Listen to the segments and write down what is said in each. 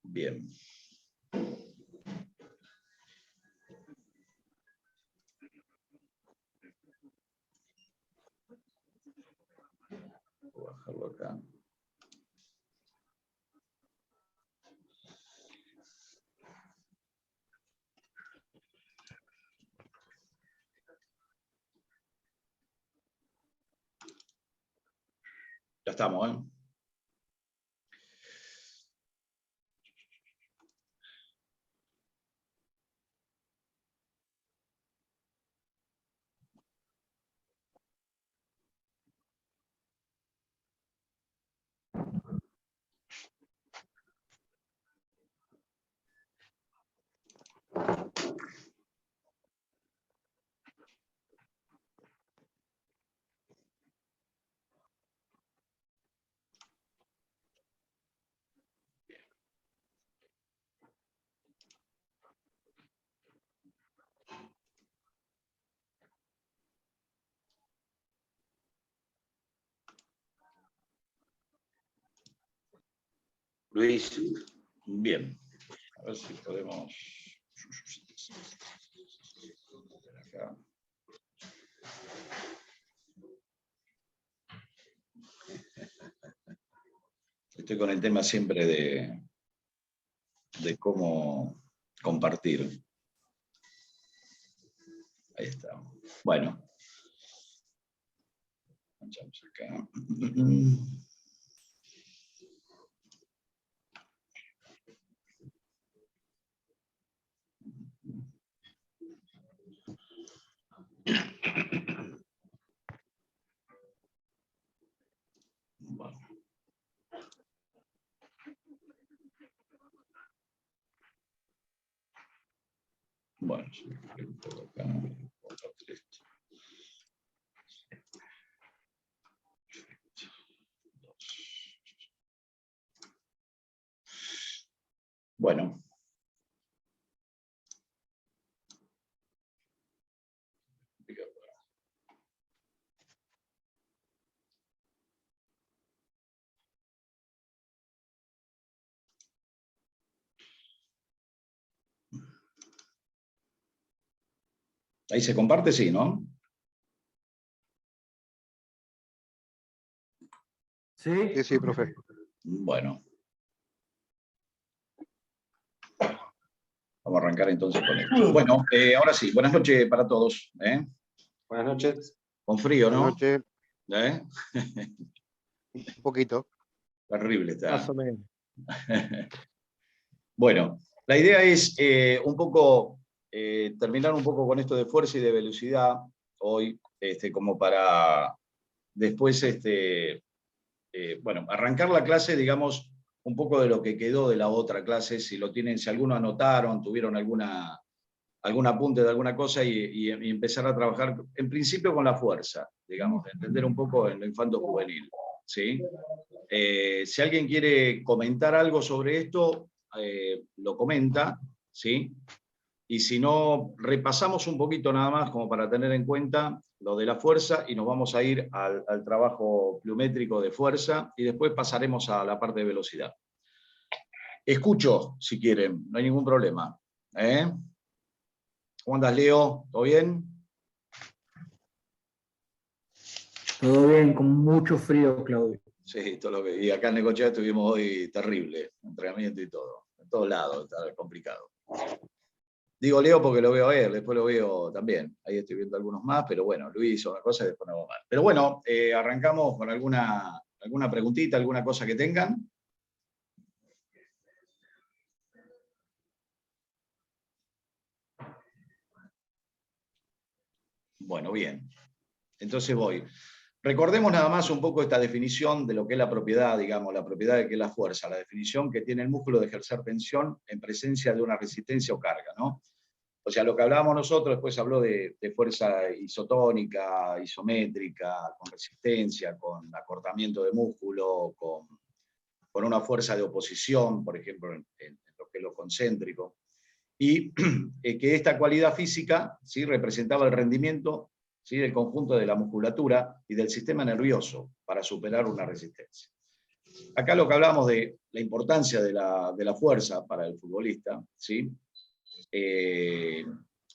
Bien. Voy a bajarlo acá. Ya estamos, ¿eh? Luis, bien. A ver si podemos... Acá. Estoy con el tema siempre de cómo compartir. Ahí está. Bueno. Vamos acá. Bueno. Bueno, acá. Bueno. Ahí se comparte, sí, ¿no? Sí, sí, profe. Bueno. Vamos a arrancar entonces con esto. Bueno, ahora sí, buenas noches para todos. Buenas noches. Con frío, ¿no? Buenas noches. Un poquito. Terrible está. Más o menos. Bueno, la idea es un poco terminar un poco con esto de fuerza y de velocidad hoy, como para después, bueno, arrancar la clase, digamos, un poco de lo que quedó de la otra clase, si lo tienen, si alguno anotaron, tuvieron algún apunte de alguna cosa y empezar a trabajar, en principio con la fuerza, digamos, de entender un poco en lo infanto-juvenil, ¿sí? Si alguien quiere comentar algo sobre esto, lo comenta, ¿sí? Y si no, repasamos un poquito nada más como para tener en cuenta lo de la fuerza y nos vamos a ir al trabajo pliométrico de fuerza y después pasaremos a la parte de velocidad. Escucho, si quieren, no hay ningún problema. ¿Cómo andas, Leo? ¿Todo bien? Todo bien, con mucho frío, Claudio. Sí, todo lo que... Y acá en Necochea estuvimos hoy terrible, entrenamiento y todo. En todos lados, está complicado. Digo Leo porque lo veo a él, después lo veo también. Ahí estoy viendo algunos más, pero bueno, Luis una cosa y después no más. Pero bueno, arrancamos con alguna preguntita, alguna cosa que tengan. Bueno, bien. Entonces voy. Recordemos nada más un poco esta definición de lo que es la propiedad, digamos, la propiedad de que es la fuerza, la definición que tiene el músculo de ejercer tensión en presencia de una resistencia o carga, ¿no? O sea, lo que hablábamos nosotros, después habló de fuerza isotónica, isométrica, con resistencia, con acortamiento de músculo, con una fuerza de oposición, por ejemplo, en lo que es lo concéntrico. Y que esta cualidad física, ¿sí?, representaba el rendimiento, ¿sí?, del conjunto de la musculatura y del sistema nervioso para superar una resistencia. acá lo que hablamos de la importancia de la fuerza para el futbolista, ¿sí?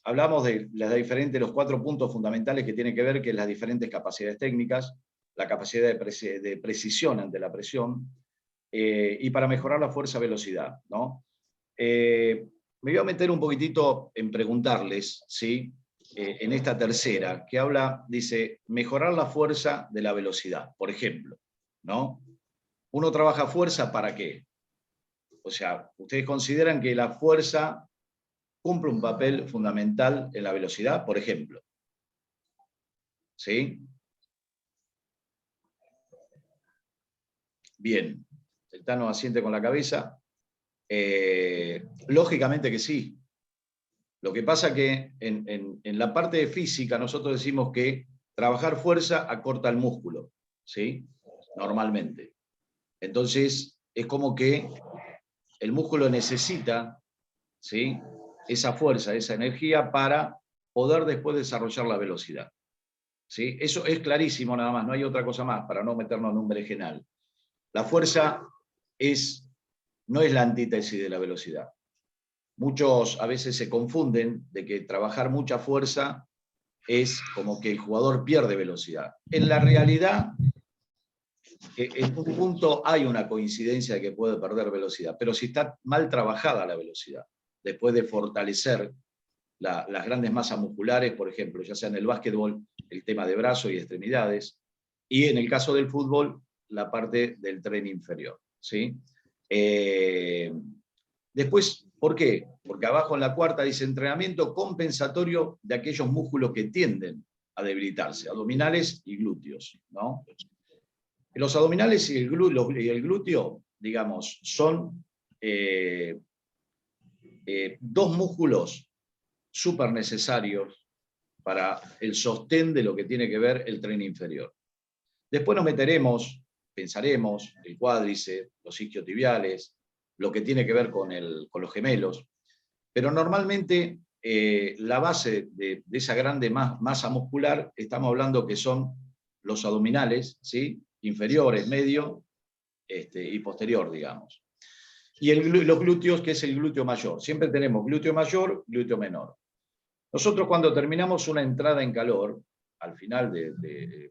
Hablamos de los 4 puntos fundamentales que tienen que ver con las diferentes capacidades técnicas, la capacidad de precisión ante la presión, y para mejorar la fuerza-velocidad, ¿no? Me voy a meter un poquitito en preguntarles, ¿sí? En esta tercera, que dice, mejorar la fuerza de la velocidad, por ejemplo, ¿no? Uno trabaja fuerza ¿para qué? O sea, ¿ustedes consideran que la fuerza cumple un papel fundamental en la velocidad, por ejemplo? ¿Sí? Bien, el Tano asiente con la cabeza. Lógicamente que sí. Lo que pasa que en la parte de física nosotros decimos que trabajar fuerza acorta el músculo, ¿sí? Normalmente. Entonces, es como que el músculo necesita, ¿sí? Esa fuerza, esa energía para poder después desarrollar la velocidad, ¿sí? Eso es clarísimo nada más, no hay otra cosa más para no meternos en un berenjenal. La fuerza no es la antítesis de la velocidad. Muchos a veces se confunden de que trabajar mucha fuerza es como que el jugador pierde velocidad. En la realidad, en un punto hay una coincidencia de que puede perder velocidad, pero si está mal trabajada la velocidad, después de fortalecer las grandes masas musculares, por ejemplo, ya sea en el básquetbol, el tema de brazos y extremidades, y en el caso del fútbol, la parte del tren inferior, ¿sí? Después, ¿por qué? Porque abajo en la cuarta dice entrenamiento compensatorio de aquellos músculos que tienden a debilitarse, abdominales y glúteos, ¿no? Los abdominales y el glúteo, digamos, son dos músculos súper necesarios para el sostén de lo que tiene que ver el tren inferior. Después nos meteremos, pensaremos, el cuádriceps, los isquiotibiales, lo que tiene que ver con los gemelos, pero normalmente la base de esa grande masa muscular, estamos hablando que son los abdominales, ¿sí? Inferiores, medio y posterior, digamos. Y los glúteos, que es el glúteo mayor. Siempre tenemos glúteo mayor, glúteo menor. Nosotros cuando terminamos una entrada en calor, al final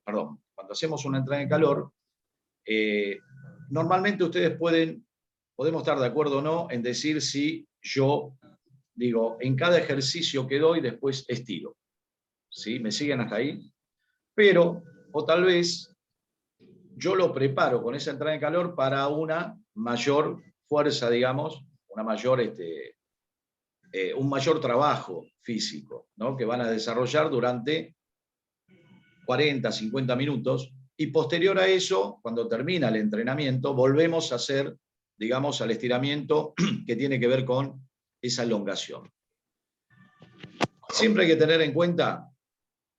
cuando hacemos una entrada en calor, normalmente ustedes podemos estar de acuerdo o no en decir si yo digo, en cada ejercicio que doy después estiro. ¿Sí? ¿Me siguen hasta ahí? Pero, o tal vez, yo lo preparo con esa entrada en calor para una mayor fuerza, digamos, un mayor trabajo físico, ¿no? Que van a desarrollar durante 40, 50 minutos, y posterior a eso, cuando termina el entrenamiento, volvemos a hacer, digamos, al estiramiento que tiene que ver con esa elongación. Siempre hay que tener en cuenta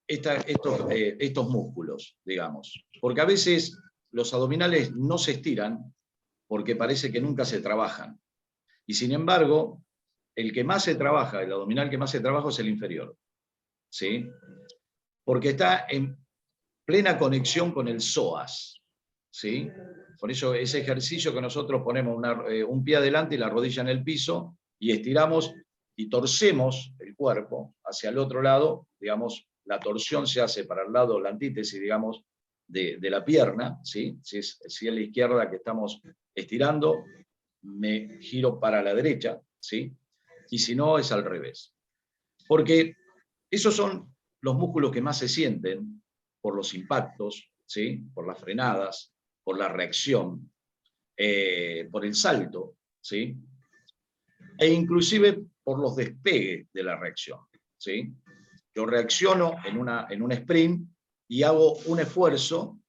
estos músculos, digamos, porque a veces los abdominales no se estiran porque parece que nunca se trabajan. Y sin embargo, el que más se trabaja, el abdominal que más se trabaja es el inferior, ¿sí? Porque está en plena conexión con el psoas, ¿sí? Por eso ese ejercicio que nosotros ponemos un pie adelante y la rodilla en el piso y estiramos y torcemos el cuerpo hacia el otro lado, digamos, la torsión se hace para el lado, la antítesis, digamos, de la pierna, ¿sí? Si es a la izquierda que estamos estirando, me giro para la derecha, ¿sí? Y si no, es al revés. Porque esos son los músculos que más se sienten por los impactos, ¿sí? Por las frenadas, por la reacción, por el salto, ¿sí? E inclusive por los despegues de la reacción, ¿sí? Yo reacciono en un sprint y hago un esfuerzo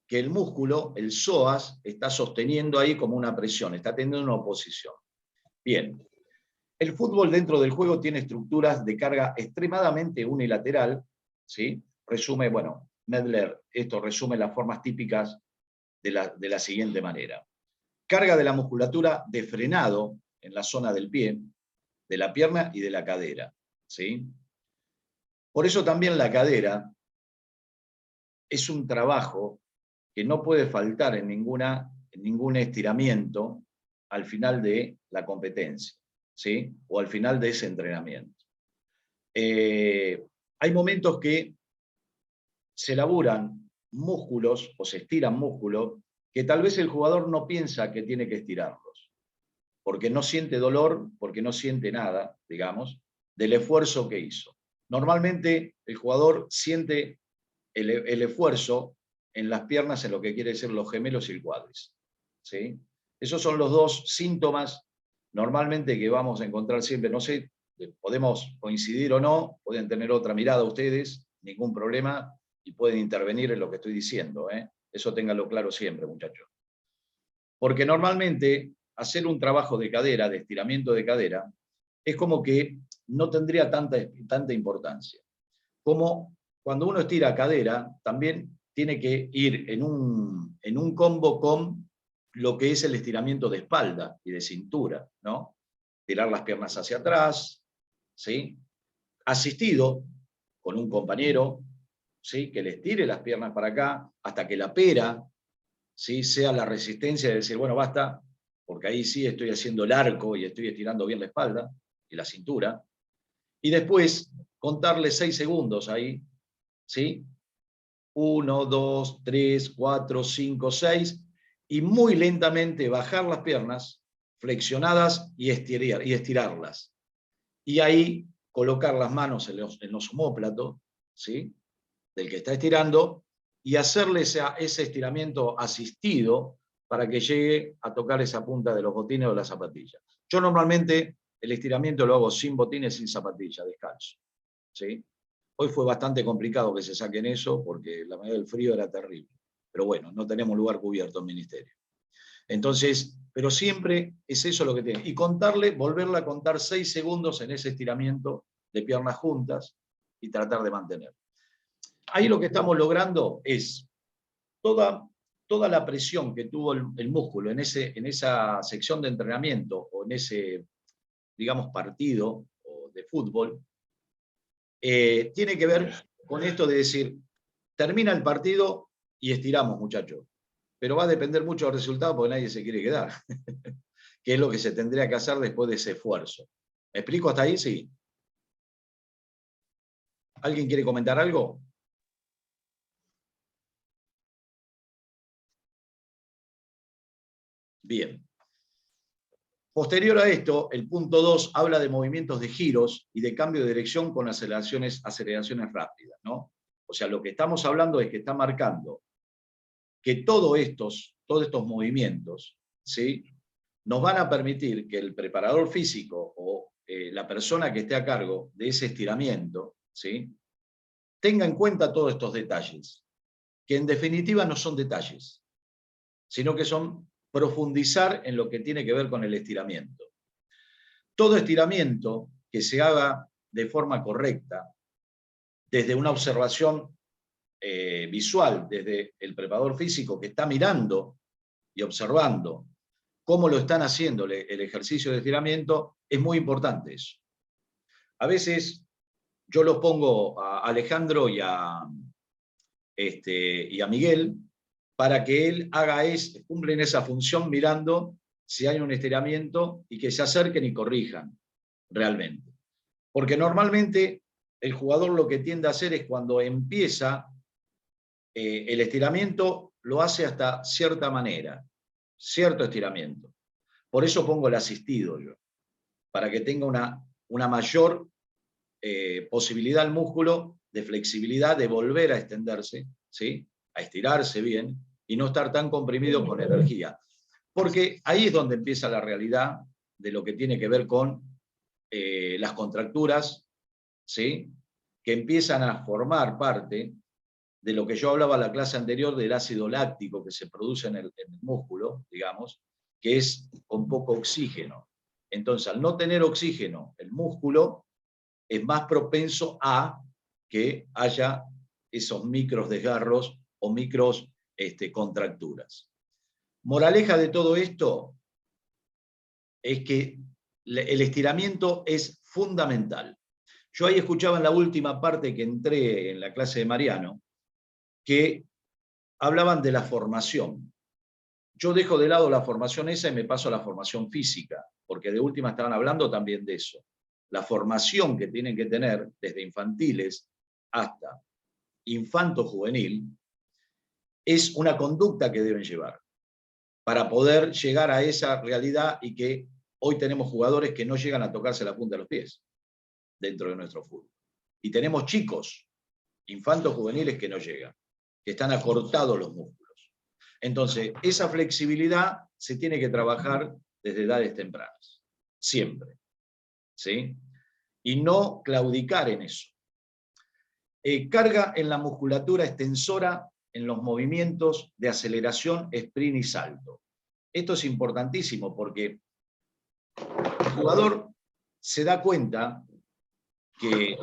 que el músculo, el psoas, está sosteniendo ahí como una presión, está teniendo una oposición. Bien, el fútbol dentro del juego tiene estructuras de carga extremadamente unilateral, ¿sí? Resume, bueno, Medler, esto resume las formas típicas de la siguiente manera. Carga de la musculatura de frenado en la zona del pie, de la pierna y de la cadera, ¿sí? Por eso también la cadera es un trabajo que no puede faltar en ningún estiramiento al final de la competencia, ¿sí? O al final de ese entrenamiento. Hay momentos que se laburan músculos o se estiran músculos que tal vez el jugador no piensa que tiene que estirarlos, porque no siente dolor, porque no siente nada, digamos, del esfuerzo que hizo. Normalmente el jugador siente el esfuerzo en las piernas, en lo que quiere decir los gemelos y el cuádriceps, ¿sí? Esos son los dos síntomas normalmente que vamos a encontrar siempre. No sé, podemos coincidir o no, pueden tener otra mirada ustedes, ningún problema, y pueden intervenir en lo que estoy diciendo, ¿eh? Eso ténganlo claro siempre, muchachos. Porque normalmente hacer un trabajo de cadera, de estiramiento de cadera, es como que no tendría tanta importancia. Como cuando uno estira cadera, también tiene que ir en un combo con lo que es el estiramiento de espalda y de cintura, ¿no? Tirar las piernas hacia atrás, ¿sí? Asistido con un compañero, ¿sí? Que le estire las piernas para acá hasta que la pera, ¿sí? Sea la resistencia de decir, bueno, basta, porque ahí sí estoy haciendo el arco y estoy estirando bien la espalda y la cintura. Y después contarle 6 segundos ahí, ¿sí? 1, 2, 3, 4, 5, 6, y muy lentamente bajar las piernas, flexionadas y estirarlas. Y ahí colocar las manos en los omóplatos, ¿sí? Del que está estirando, y hacerle ese estiramiento asistido para que llegue a tocar esa punta de los botines o las zapatillas. Yo normalmente el estiramiento lo hago sin botines, sin zapatillas, descalzo, ¿sí? Hoy fue bastante complicado que se saquen eso porque la mayoría del frío era terrible. Pero bueno, no tenemos lugar cubierto en ministerio. Entonces, pero siempre es eso lo que tiene. Y volverla a contar 6 segundos en ese estiramiento de piernas juntas y tratar de mantener. Ahí lo que estamos logrando es toda la presión que tuvo el músculo en esa sección de entrenamiento o en ese, digamos, partido de fútbol, tiene que ver con esto de decir, termina el partido y estiramos, muchachos. Pero va a depender mucho del resultado porque nadie se quiere quedar. Que es lo que se tendría que hacer después de ese esfuerzo. ¿Me explico hasta ahí? Sí. ¿Alguien quiere comentar algo? Bien. Posterior a esto, el punto 2 habla de movimientos de giros y de cambio de dirección con aceleraciones rápidas, ¿no? O sea, lo que estamos hablando es que está marcando que todos estos movimientos, ¿sí? Nos van a permitir que el preparador físico o la persona que esté a cargo de ese estiramiento, ¿sí? Tenga en cuenta todos estos detalles, que en definitiva no son detalles, sino que son profundizar en lo que tiene que ver con el estiramiento. Todo estiramiento que se haga de forma correcta, desde una observación visual, desde el preparador físico que está mirando y observando cómo lo están haciendo el ejercicio de estiramiento, es muy importante eso. A veces yo los pongo a Alejandro y a Miguel para que él cumplen esa función mirando si hay un estiramiento y que se acerquen y corrijan realmente. Porque normalmente el jugador lo que tiende a hacer es cuando empieza el estiramiento, lo hace hasta cierta manera, cierto estiramiento. Por eso pongo el asistido yo, para que tenga una mayor posibilidad al músculo de flexibilidad, de volver a extenderse, ¿sí? A estirarse bien y no estar tan comprimido con energía. Porque ahí es donde empieza la realidad de lo que tiene que ver con las contracturas, ¿sí? Que empiezan a formar parte de lo que yo hablaba en la clase anterior del ácido láctico que se produce en el músculo, digamos, que es con poco oxígeno. Entonces, al no tener oxígeno, el músculo es más propenso a que haya esos micros desgarros o micros contracturas. Moraleja de todo esto es que el estiramiento es fundamental. Yo ahí escuchaba en la última parte que entré en la clase de Mariano, que hablaban de la formación, yo dejo de lado la formación esa y me paso a la formación física, porque de última estaban hablando también de eso. La formación que tienen que tener desde infantiles hasta infanto-juvenil es una conducta que deben llevar para poder llegar a esa realidad y que hoy tenemos jugadores que no llegan a tocarse la punta de los pies dentro de nuestro fútbol. Y tenemos chicos, infantos juveniles que no llegan, que están acortados los músculos. Entonces, esa flexibilidad se tiene que trabajar desde edades tempranas, siempre, ¿sí? Y no claudicar en eso. Carga en la musculatura extensora en los movimientos de aceleración, sprint y salto. Esto es importantísimo porque el jugador se da cuenta que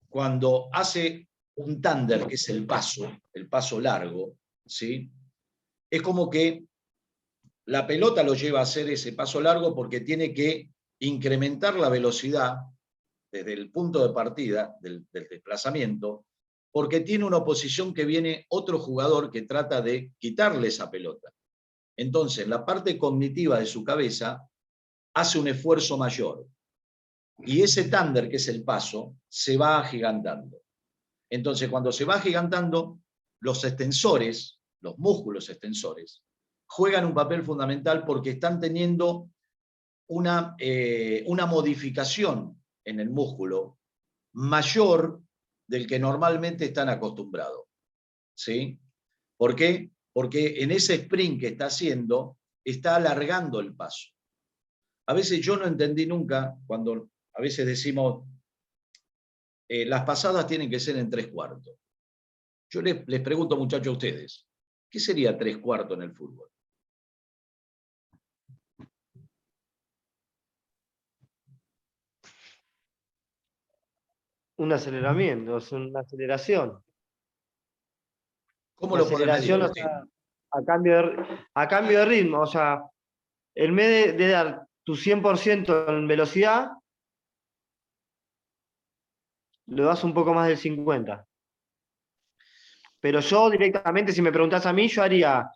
cuando hace un tánder, que es el paso largo, ¿sí? Es como que la pelota lo lleva a hacer ese paso largo porque tiene que incrementar la velocidad desde el punto de partida del desplazamiento, porque tiene una oposición que viene otro jugador que trata de quitarle esa pelota. Entonces, la parte cognitiva de su cabeza hace un esfuerzo mayor. Y ese tánder, que es el paso, se va agigantando. Entonces, cuando se va agigantando, los extensores, los músculos extensores, juegan un papel fundamental porque están teniendo una modificación en el músculo mayor del que normalmente están acostumbrados. ¿Sí? ¿Por qué? Porque en ese sprint que está haciendo, está alargando el paso. A veces yo no entendí nunca, cuando a veces decimos, las pasadas tienen que ser en 3/4. Yo les pregunto, muchachos, a ustedes, ¿qué sería 3/4 en el fútbol? Un aceleramiento, es una aceleración. ¿Cómo Una lo podés medir, aceleración, o Agustín? sea, a cambio de ritmo, o sea, en vez de dar tu 100% en velocidad, lo das un poco más del 50%. Pero yo directamente, si me preguntás a mí, yo haría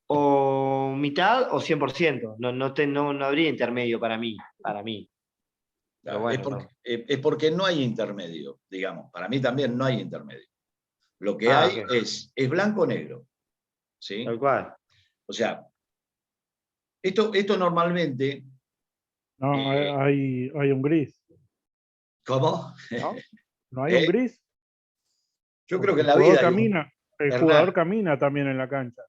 o mitad o 100%. No habría intermedio para mí. Pero bueno, es porque no hay intermedio, digamos. Para mí también no hay intermedio. Lo que hay ok. es blanco o negro. ¿Sí? Tal cual. O sea, esto normalmente... No, hay un gris, ¿Cómo? ¿no? No hay un gris. Yo creo Porque que en el la jugador vida hay camina, el Hernán, jugador camina también en la cancha.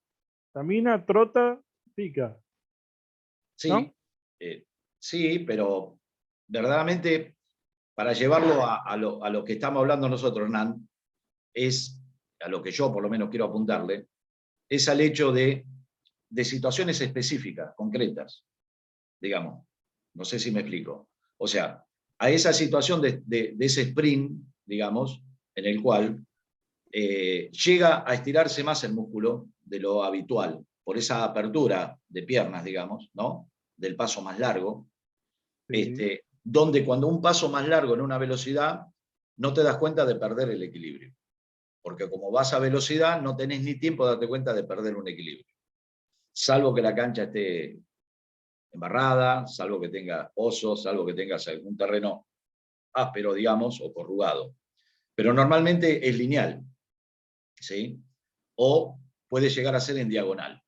Camina, trota, pica, ¿no? sí, pero verdaderamente para llevarlo a lo que estamos hablando nosotros, Hernán, es a lo que yo por lo menos quiero apuntarle, es al hecho de situaciones específicas, concretas, digamos. No sé si me explico. O sea, a esa situación de ese sprint, digamos, en el cual llega a estirarse más el músculo de lo habitual, por esa apertura de piernas, digamos, ¿no? Del paso más largo, Sí. donde cuando un paso más largo en una velocidad, no te das cuenta de perder el equilibrio. Porque como vas a velocidad, no tenés ni tiempo de darte cuenta de perder un equilibrio. Salvo que la cancha esté embarrada, salvo que tenga osos, salvo que tengas algún terreno áspero, digamos, o corrugado. Pero normalmente es lineal, ¿sí? O puede llegar a ser en diagonal.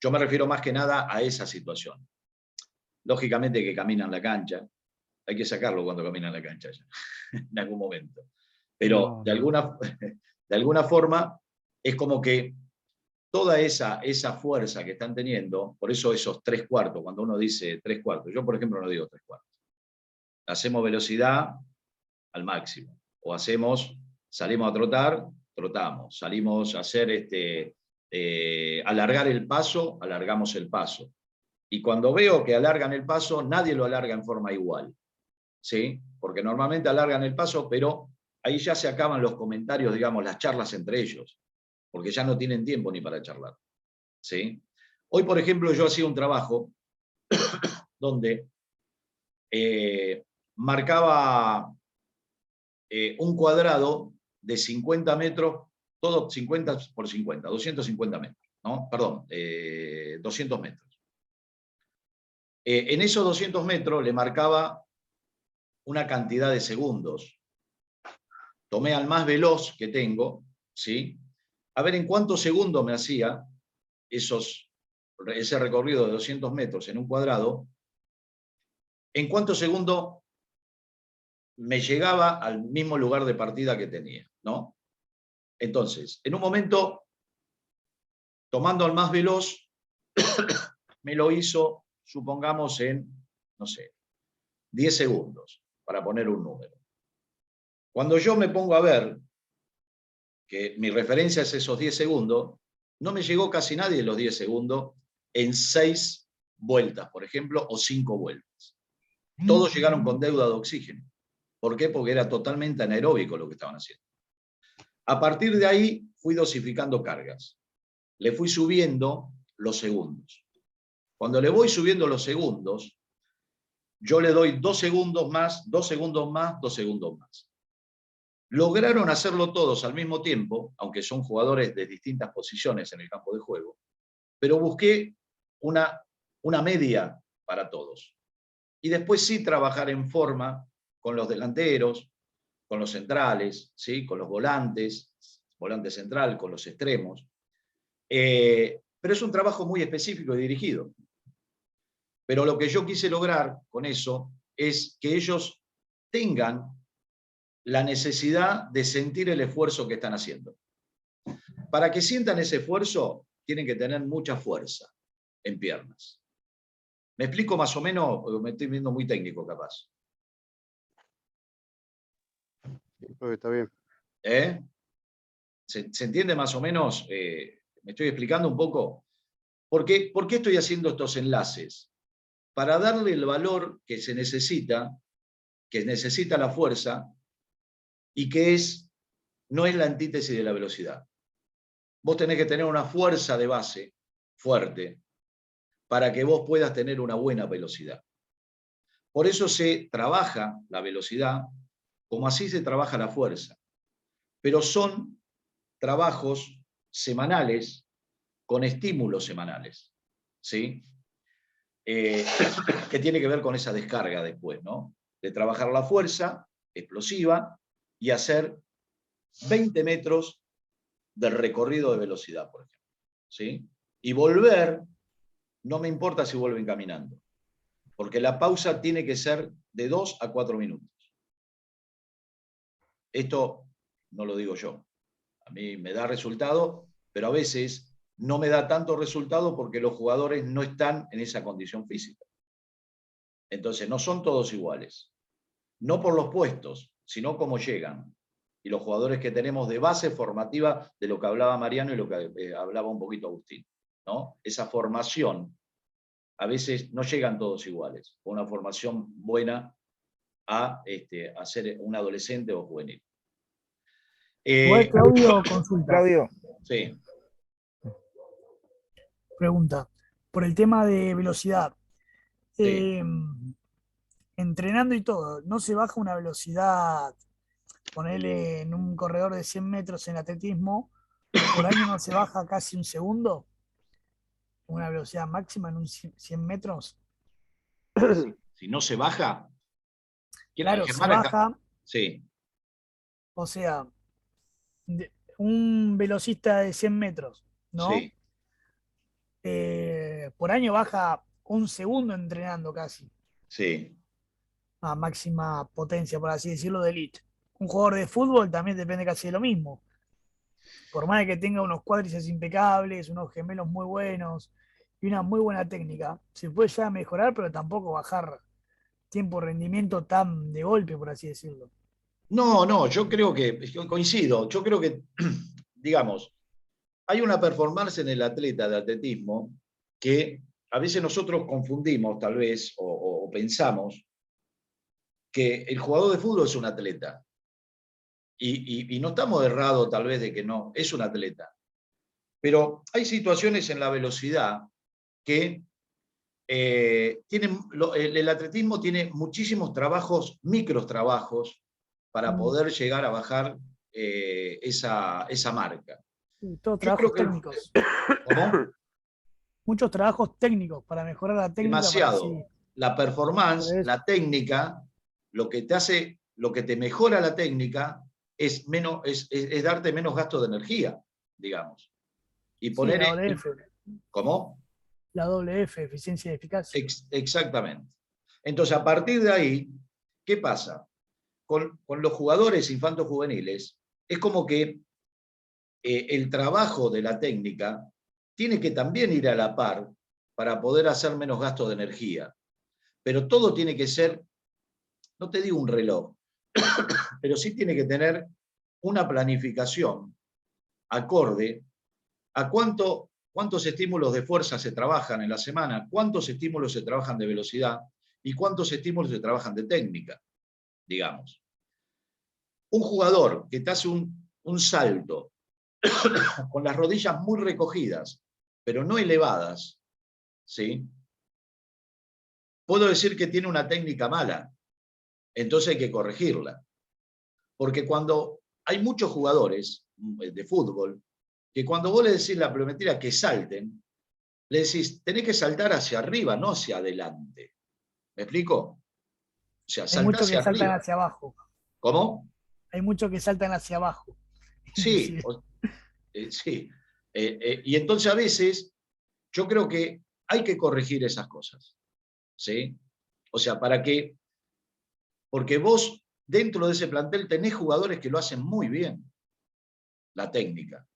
Yo me refiero más que nada a esa situación. Lógicamente que caminan la cancha, hay que sacarlo cuando caminan la cancha ya, en algún momento. Pero No, de alguna forma es como que toda esa fuerza que están teniendo, por eso esos 3/4, cuando uno dice 3/4, yo por ejemplo no digo 3/4. Hacemos velocidad al máximo, o salimos a trotar, trotamos, salimos a hacer alargar el paso, alargamos el paso. Y cuando veo que alargan el paso, nadie lo alarga en forma igual, ¿sí? Porque normalmente alargan el paso, pero ahí ya se acaban los comentarios, digamos, las charlas entre ellos, porque ya no tienen tiempo ni para charlar, ¿sí? Hoy, por ejemplo, yo hacía un trabajo donde marcaba un cuadrado de 50 metros todo 50 por 50, 250 metros, ¿no? Perdón, 200 metros. En esos 200 metros le marcaba una cantidad de segundos. Tomé al más veloz que tengo, ¿sí? A ver en cuántos segundos me hacía ese recorrido de 200 metros en un cuadrado, en cuántos segundos me llegaba al mismo lugar de partida que tenía, ¿no? Entonces, en un momento, tomando al más veloz, me lo hizo, supongamos, en, no sé, 10 segundos, para poner un número. Cuando yo me pongo a ver que mi referencia es esos 10 segundos, no me llegó casi nadie en los 10 segundos en 6 vueltas, por ejemplo, o 5 vueltas. Todos llegaron con deuda de oxígeno. ¿Por qué? Porque era totalmente anaeróbico lo que estaban haciendo. A partir de ahí fui dosificando cargas. Le fui subiendo los segundos. Cuando le voy subiendo los segundos, yo le doy 2 segundos más, 2 segundos más, 2 segundos más. Lograron hacerlo todos al mismo tiempo, aunque son jugadores de distintas posiciones en el campo de juego, pero busqué una media para todos. Y después sí trabajar en forma con los delanteros, con los centrales, ¿sí? Con los volantes, volante central, con los extremos. Pero es un trabajo muy específico y dirigido. Pero lo que yo quise lograr con eso es que ellos tengan la necesidad de sentir el esfuerzo que están haciendo. Para que sientan ese esfuerzo, tienen que tener mucha fuerza en piernas. ¿Me explico más o menos? Porque me estoy viendo muy técnico, capaz. Está bien. ¿Se entiende más o menos? ¿Me estoy explicando un poco? ¿Por qué estoy haciendo estos enlaces? Para darle el valor que se necesita, que necesita la fuerza, y que no es la antítesis de la velocidad. Vos tenés que tener una fuerza de base fuerte para que vos puedas tener una buena velocidad. Por eso se trabaja la velocidad como así se trabaja la fuerza. Pero son trabajos semanales con estímulos semanales, ¿sí? Que tiene que ver con esa descarga después, ¿no? De trabajar la fuerza explosiva y hacer 20 metros de recorrido de velocidad, por ejemplo, ¿sí? Y volver, no me importa si vuelven caminando, porque la pausa tiene que ser de 2 a 4 minutos. Esto no lo digo yo. A mí me da resultado, pero a veces no me da tanto resultado porque los jugadores no están en esa condición física. Entonces, no son todos iguales. No por los puestos, sino cómo llegan. Y los jugadores que tenemos de base formativa, de lo que hablaba Mariano y lo que hablaba un poquito Agustín, ¿no? Esa formación, a veces no llegan todos iguales. Una formación buena a ser un adolescente o juvenil. Igual, Claudio, consulta. Claudio, Sí. Pregunta. Por el tema de velocidad. Sí. Entrenando y todo, ¿no se baja una velocidad? Ponerle en un corredor de 100 metros en atletismo, por año no se baja casi un segundo. Una velocidad máxima en un 100 metros. Si no se baja. Claro, se baja. Sí. O sea, un velocista de 100 metros, ¿no? Sí. Por año baja un segundo entrenando casi. Sí. A máxima potencia, por así decirlo, de elite. Un jugador de fútbol también depende casi de lo mismo. Por más de que tenga unos cuádriceps impecables, unos gemelos muy buenos y una muy buena técnica, se puede ya mejorar, pero tampoco bajar tiempo, rendimiento tan de golpe, por así decirlo. No, yo creo que, coincido, yo creo que, digamos, hay una performance en el atleta de atletismo que a veces nosotros confundimos, tal vez, o pensamos que el jugador de fútbol es un atleta. Y no estamos errados, tal vez, de que no, es un atleta. Pero hay situaciones en la velocidad que el atletismo tiene muchísimos trabajos, micros trabajos, para poder llegar a bajar esa marca. Sí, todos Yo creo trabajos que técnicos. ¿cómo? Muchos trabajos técnicos para mejorar la técnica. Para Demasiado. así, La performance, por eso. la técnica, lo que te hace, lo que te mejora la técnica es darte menos gasto de energía, digamos. Y Sí, poner. la doble F. ¿Cómo? La doble F, eficiencia y eficacia. Exactamente. Entonces, a partir de ahí, ¿qué pasa? Con los jugadores infantos juveniles, es como que el trabajo de la técnica tiene que también ir a la par para poder hacer menos gasto de energía. Pero todo tiene que ser, no te digo un reloj, pero sí tiene que tener una planificación acorde a cuántos estímulos de fuerza se trabajan en la semana, cuántos estímulos se trabajan de velocidad y cuántos estímulos se trabajan de técnica, digamos. Un jugador que te hace un salto con las rodillas muy recogidas, pero no elevadas, ¿sí? Puedo decir que tiene una técnica mala, entonces hay que corregirla. Porque cuando hay muchos jugadores de fútbol, que cuando vos le decís la pliometría que salten, le decís, tenés que saltar hacia arriba, no hacia adelante. ¿Me explico? O sea, Hay saltá muchos que hacia saltan arriba. hacia abajo. ¿Cómo? Hay muchos que saltan hacia abajo. Sí, sí. Y entonces a veces yo creo que hay que corregir esas cosas. ¿Sí? O sea, porque vos dentro de ese plantel tenés jugadores que lo hacen muy bien, la técnica.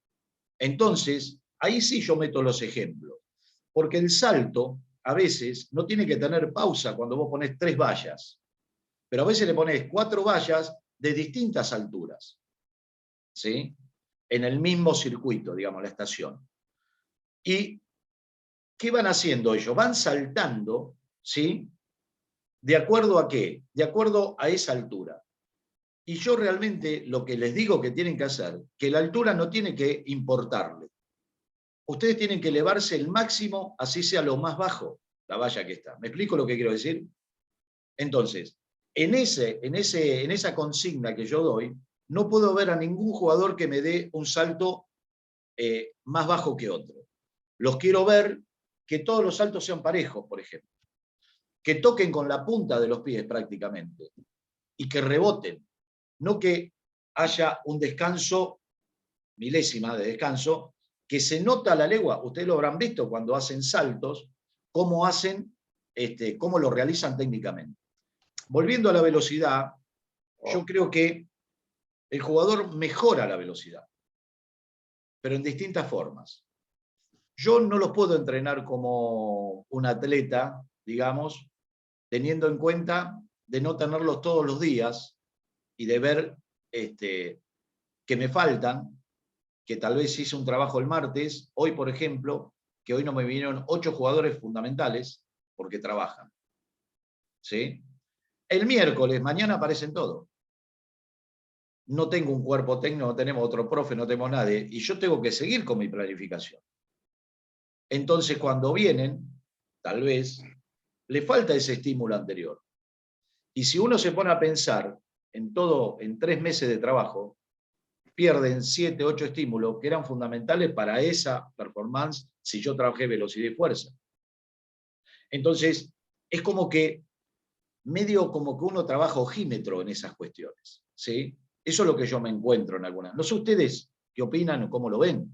Entonces, ahí sí yo meto los ejemplos. Porque el salto, a veces, no tiene que tener pausa cuando vos ponés 3 vallas. Pero a veces le ponés 4 vallas de distintas alturas. ¿Sí? En el mismo circuito, digamos, la estación. ¿Y qué van haciendo ellos? Van saltando, ¿sí? ¿De acuerdo a qué? De acuerdo a esa altura. Y yo realmente lo que les digo que tienen que hacer, que la altura no tiene que importarle. Ustedes tienen que elevarse el máximo, así sea lo más bajo, la valla que está. ¿Me explico lo que quiero decir? Entonces, en esa consigna que yo doy, no puedo ver a ningún jugador que me dé un salto más bajo que otro. Los quiero ver que todos los saltos sean parejos, por ejemplo. Que toquen con la punta de los pies prácticamente. Y que reboten. No que haya un descanso, milésima de descanso, que se nota a la legua. Ustedes lo habrán visto cuando hacen saltos, cómo lo realizan técnicamente. Volviendo a la velocidad, yo creo que el jugador mejora la velocidad, pero en distintas formas. Yo no los puedo entrenar como un atleta, digamos, teniendo en cuenta de no tenerlos todos los días y de ver que me faltan, que tal vez hice un trabajo el martes, hoy por ejemplo, que hoy no me vinieron 8 jugadores fundamentales porque trabajan. ¿Sí? El miércoles, mañana aparecen todos. No tengo un cuerpo técnico, no tenemos otro profe, no tenemos nadie, y yo tengo que seguir con mi planificación. Entonces, cuando vienen, tal vez, le falta ese estímulo anterior. Y si uno se pone a pensar en 3 meses de trabajo, pierden 7, 8 estímulos que eran fundamentales para esa performance si yo trabajé velocidad y fuerza. Entonces, es como que medio como que uno trabaja ojímetro en esas cuestiones. ¿Sí? Eso es lo que yo me encuentro en algunas. No sé ustedes qué opinan o cómo lo ven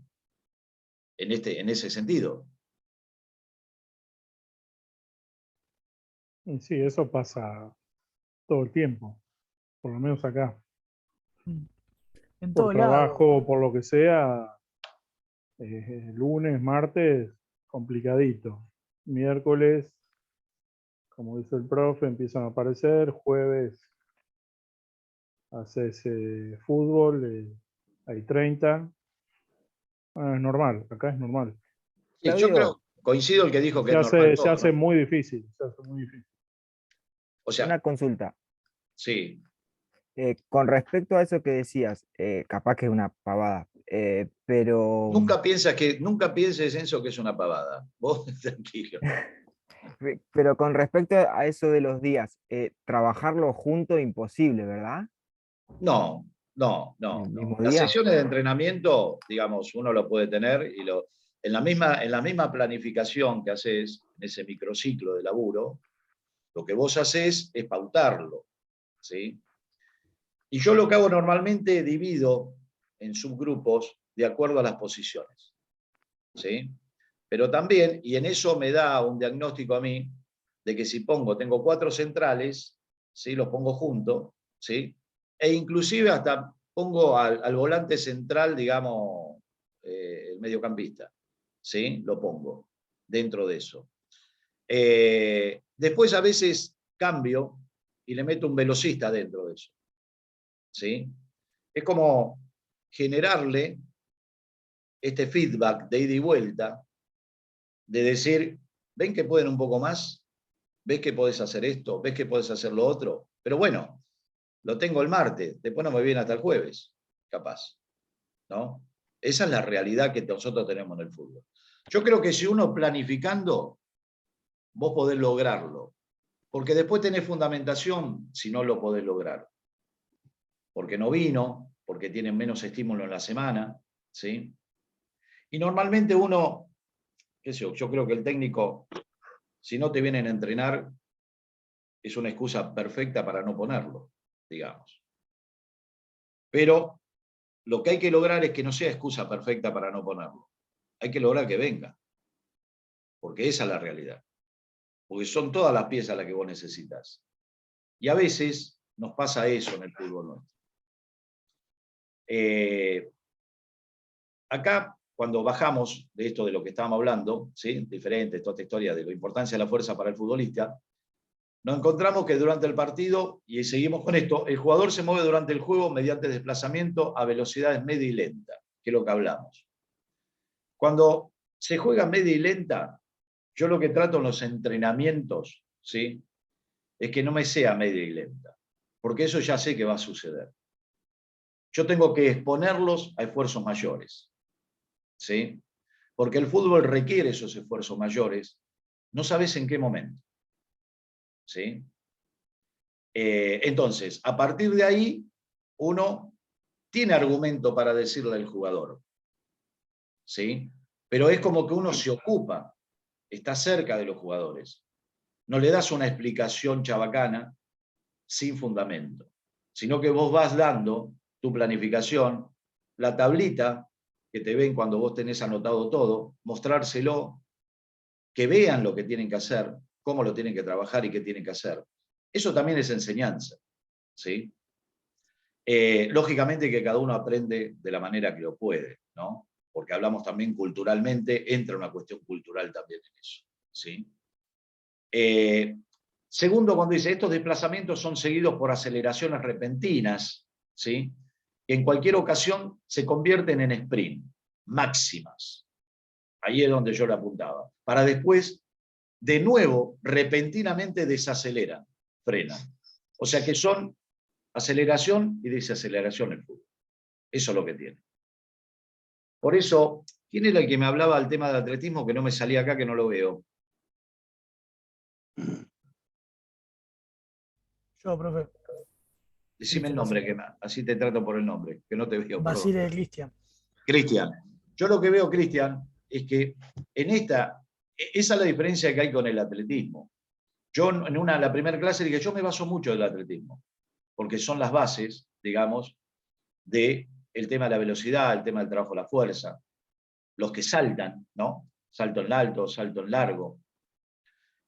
en ese sentido. Y sí, eso pasa todo el tiempo, por lo menos acá. En Por todo lado. trabajo, por lo que sea, lunes, martes, complicadito. Miércoles, como dice el profe, empiezan a aparecer. Jueves, haces fútbol, hay 30. Es normal, acá es normal. Sí, yo creo, coincido el que dijo que es normal Se todo, hace ¿no? muy difícil, se hace muy difícil. O sea, Una consulta. sí. Con respecto a eso que decías, capaz que es una pavada, pero, Nunca pienses en eso que es una pavada. Vos tranquilo. pero con respecto a eso de los días, trabajarlo junto imposible, ¿verdad? No, No, ¿El no, no. mismo Las día? sesiones de entrenamiento, digamos, uno lo puede tener en la misma planificación que haces en ese microciclo de laburo, lo que vos haces es pautarlo, ¿sí? Y yo lo que hago normalmente divido en subgrupos de acuerdo a las posiciones, ¿sí? Pero también, y en eso me da un diagnóstico a mí, de que si tengo 4 centrales, ¿sí? Los pongo juntos, ¿sí? E inclusive hasta pongo al volante central, digamos, el mediocampista, ¿sí? Lo pongo dentro de eso. Después a veces cambio y le meto un velocista dentro de eso, ¿sí? Es como generarle este feedback de ida y vuelta, de decir, ven que pueden un poco más, ves que podés hacer esto, ves que podés hacer lo otro, pero bueno, lo tengo el martes, después no me viene hasta el jueves, capaz, ¿no? Esa es la realidad que nosotros tenemos en el fútbol. Yo creo que si uno planificando, vos podés lograrlo, porque después tenés fundamentación si no lo podés lograr. Porque no vino, porque tienen menos estímulo en la semana, ¿sí? Y normalmente uno, qué sé yo creo que el técnico, si no te vienen a entrenar, es una excusa perfecta para no ponerlo, digamos. Pero lo que hay que lograr es que no sea excusa perfecta para no ponerlo. Hay que lograr que venga, porque esa es la realidad. Porque son todas las piezas las que vos necesitas. Y a veces nos pasa eso en el fútbol nuestro. Acá, cuando bajamos de esto de lo que estábamos hablando, ¿sí? Diferente, toda esta historia de la importancia de la fuerza para el futbolista, nos encontramos que durante el partido, y seguimos con esto, el jugador se mueve durante el juego mediante desplazamiento a velocidades media y lenta, que es lo que hablamos. Cuando se juega media y lenta, yo lo que trato en los entrenamientos, ¿sí? Es que no me sea media y lenta, porque eso ya sé que va a suceder. Yo tengo que exponerlos a esfuerzos mayores, ¿sí? Porque el fútbol requiere esos esfuerzos mayores, no sabes en qué momento, ¿sí? Entonces, a partir de ahí, uno tiene argumento para decirle al jugador, ¿sí? Pero es como que uno se ocupa, está cerca de los jugadores. No le das una explicación chabacana sin fundamento, sino que vos vas dando tu planificación, la tablita que te ven cuando vos tenés anotado todo, mostrárselo, que vean lo que tienen que hacer, cómo lo tienen que trabajar y qué tienen que hacer. Eso también es enseñanza, ¿sí? Lógicamente que cada uno aprende de la manera que lo puede, ¿no? Porque hablamos también culturalmente, entra una cuestión cultural también en eso, ¿sí? Segundo, cuando dice, estos desplazamientos son seguidos por aceleraciones repentinas, ¿sí? Que en cualquier ocasión se convierten en sprint, máximas. Ahí es donde yo le apuntaba. Para después, de nuevo, repentinamente desaceleran, frenan. O sea que son aceleración y desaceleración el fútbol. Eso es lo que tiene. Por eso, ¿quién era el que me hablaba del tema del atletismo que no me salía acá, que no lo veo? Yo, profe. Decime el nombre, que así te trato por el nombre, que no te veo, perdón. Basile Cristian. Cristian. Yo lo que veo, Cristian, es que en esa es la diferencia que hay con el atletismo. Yo en la primera clase dije, yo me baso mucho del atletismo, porque son las bases, digamos, del tema de la velocidad, el tema del trabajo de la fuerza, los que saltan, ¿no? Salto en alto, salto en largo,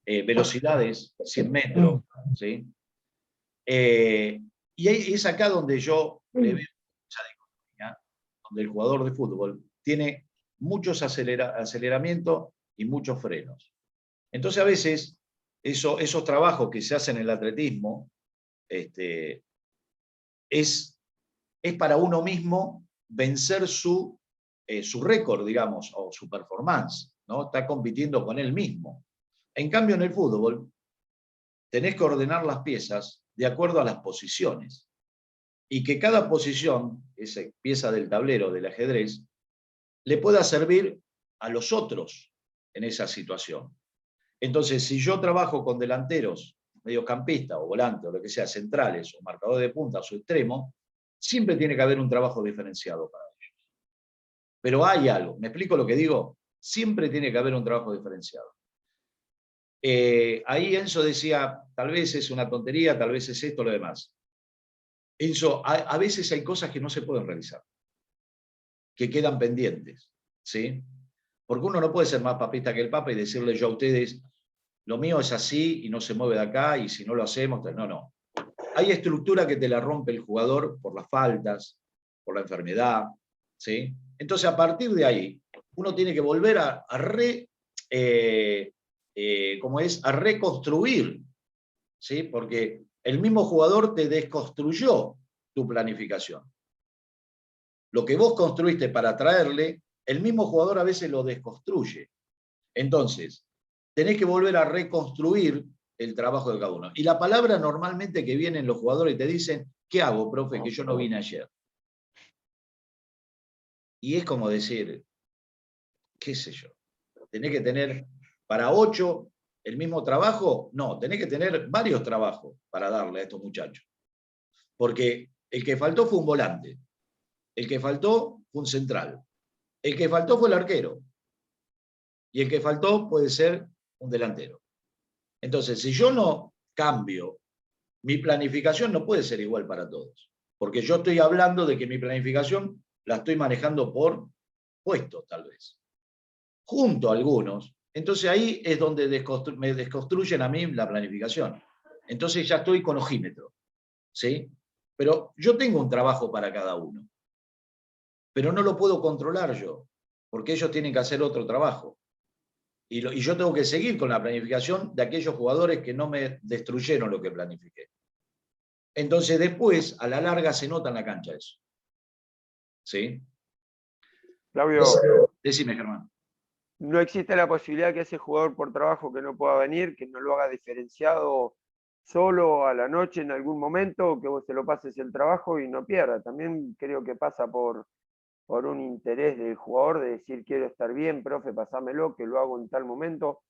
velocidades, 100 metros, ¿sí? Y es acá donde yo le veo mucha dicotomía, donde el jugador de fútbol tiene muchos aceleramientos y muchos frenos. Entonces a veces esos trabajos que se hacen en el atletismo es para uno mismo vencer su récord, digamos, o su performance, ¿no? Está compitiendo con él mismo. En cambio, en el fútbol, tenés que ordenar las piezas de acuerdo a las posiciones. Y que cada posición, esa pieza del tablero del ajedrez, le pueda servir a los otros en esa situación. Entonces, si yo trabajo con delanteros, mediocampistas o volantes, o lo que sea, centrales, o marcadores de punta, o extremo, siempre tiene que haber un trabajo diferenciado para ellos. Pero hay algo, ¿me explico lo que digo? Siempre tiene que haber un trabajo diferenciado. Ahí Enzo decía, tal vez es una tontería, tal vez es esto, lo demás. Enzo, a veces hay cosas que no se pueden realizar, que quedan pendientes, ¿sí? Porque uno no puede ser más papista que el Papa y decirle yo a ustedes, lo mío es así y no se mueve de acá y si no lo hacemos, no. Hay estructura que te la rompe el jugador por las faltas, por la enfermedad, ¿sí? Entonces, a partir de ahí, uno tiene que volver a reconstruir, ¿sí? Porque el mismo jugador te desconstruyó tu planificación. Lo que vos construiste para traerle, el mismo jugador a veces lo desconstruye. Entonces, tenés que volver a reconstruir el trabajo de cada uno. Y la palabra normalmente que vienen los jugadores y te dicen, ¿qué hago, profe? Que yo no vine ayer. Y es como decir, qué sé yo, tenés que tener para 8 el mismo trabajo. No, tenés que tener varios trabajos para darle a estos muchachos. Porque el que faltó fue un volante. El que faltó fue un central. El que faltó fue el arquero. Y el que faltó puede ser un delantero. Entonces, si yo no cambio, mi planificación no puede ser igual para todos. Porque yo estoy hablando de que mi planificación la estoy manejando por puestos, tal vez. Junto a algunos. Entonces ahí es donde me desconstruyen a mí la planificación. Entonces ya estoy con ojímetro. ¿Sí? Pero yo tengo un trabajo para cada uno. Pero no lo puedo controlar yo. Porque ellos tienen que hacer otro trabajo. Y yo tengo que seguir con la planificación de aquellos jugadores que no me destruyeron lo que planifiqué. Entonces después, a la larga, se nota en la cancha eso. ¿Sí? Claudio, Decime, Germán. ¿no existe la posibilidad que ese jugador por trabajo que no pueda venir, que no lo haga diferenciado solo a la noche en algún momento, que vos se lo pases el trabajo y no pierda? También creo que pasa por un interés del jugador de decir quiero estar bien, profe, pasámelo, que lo hago en tal momento.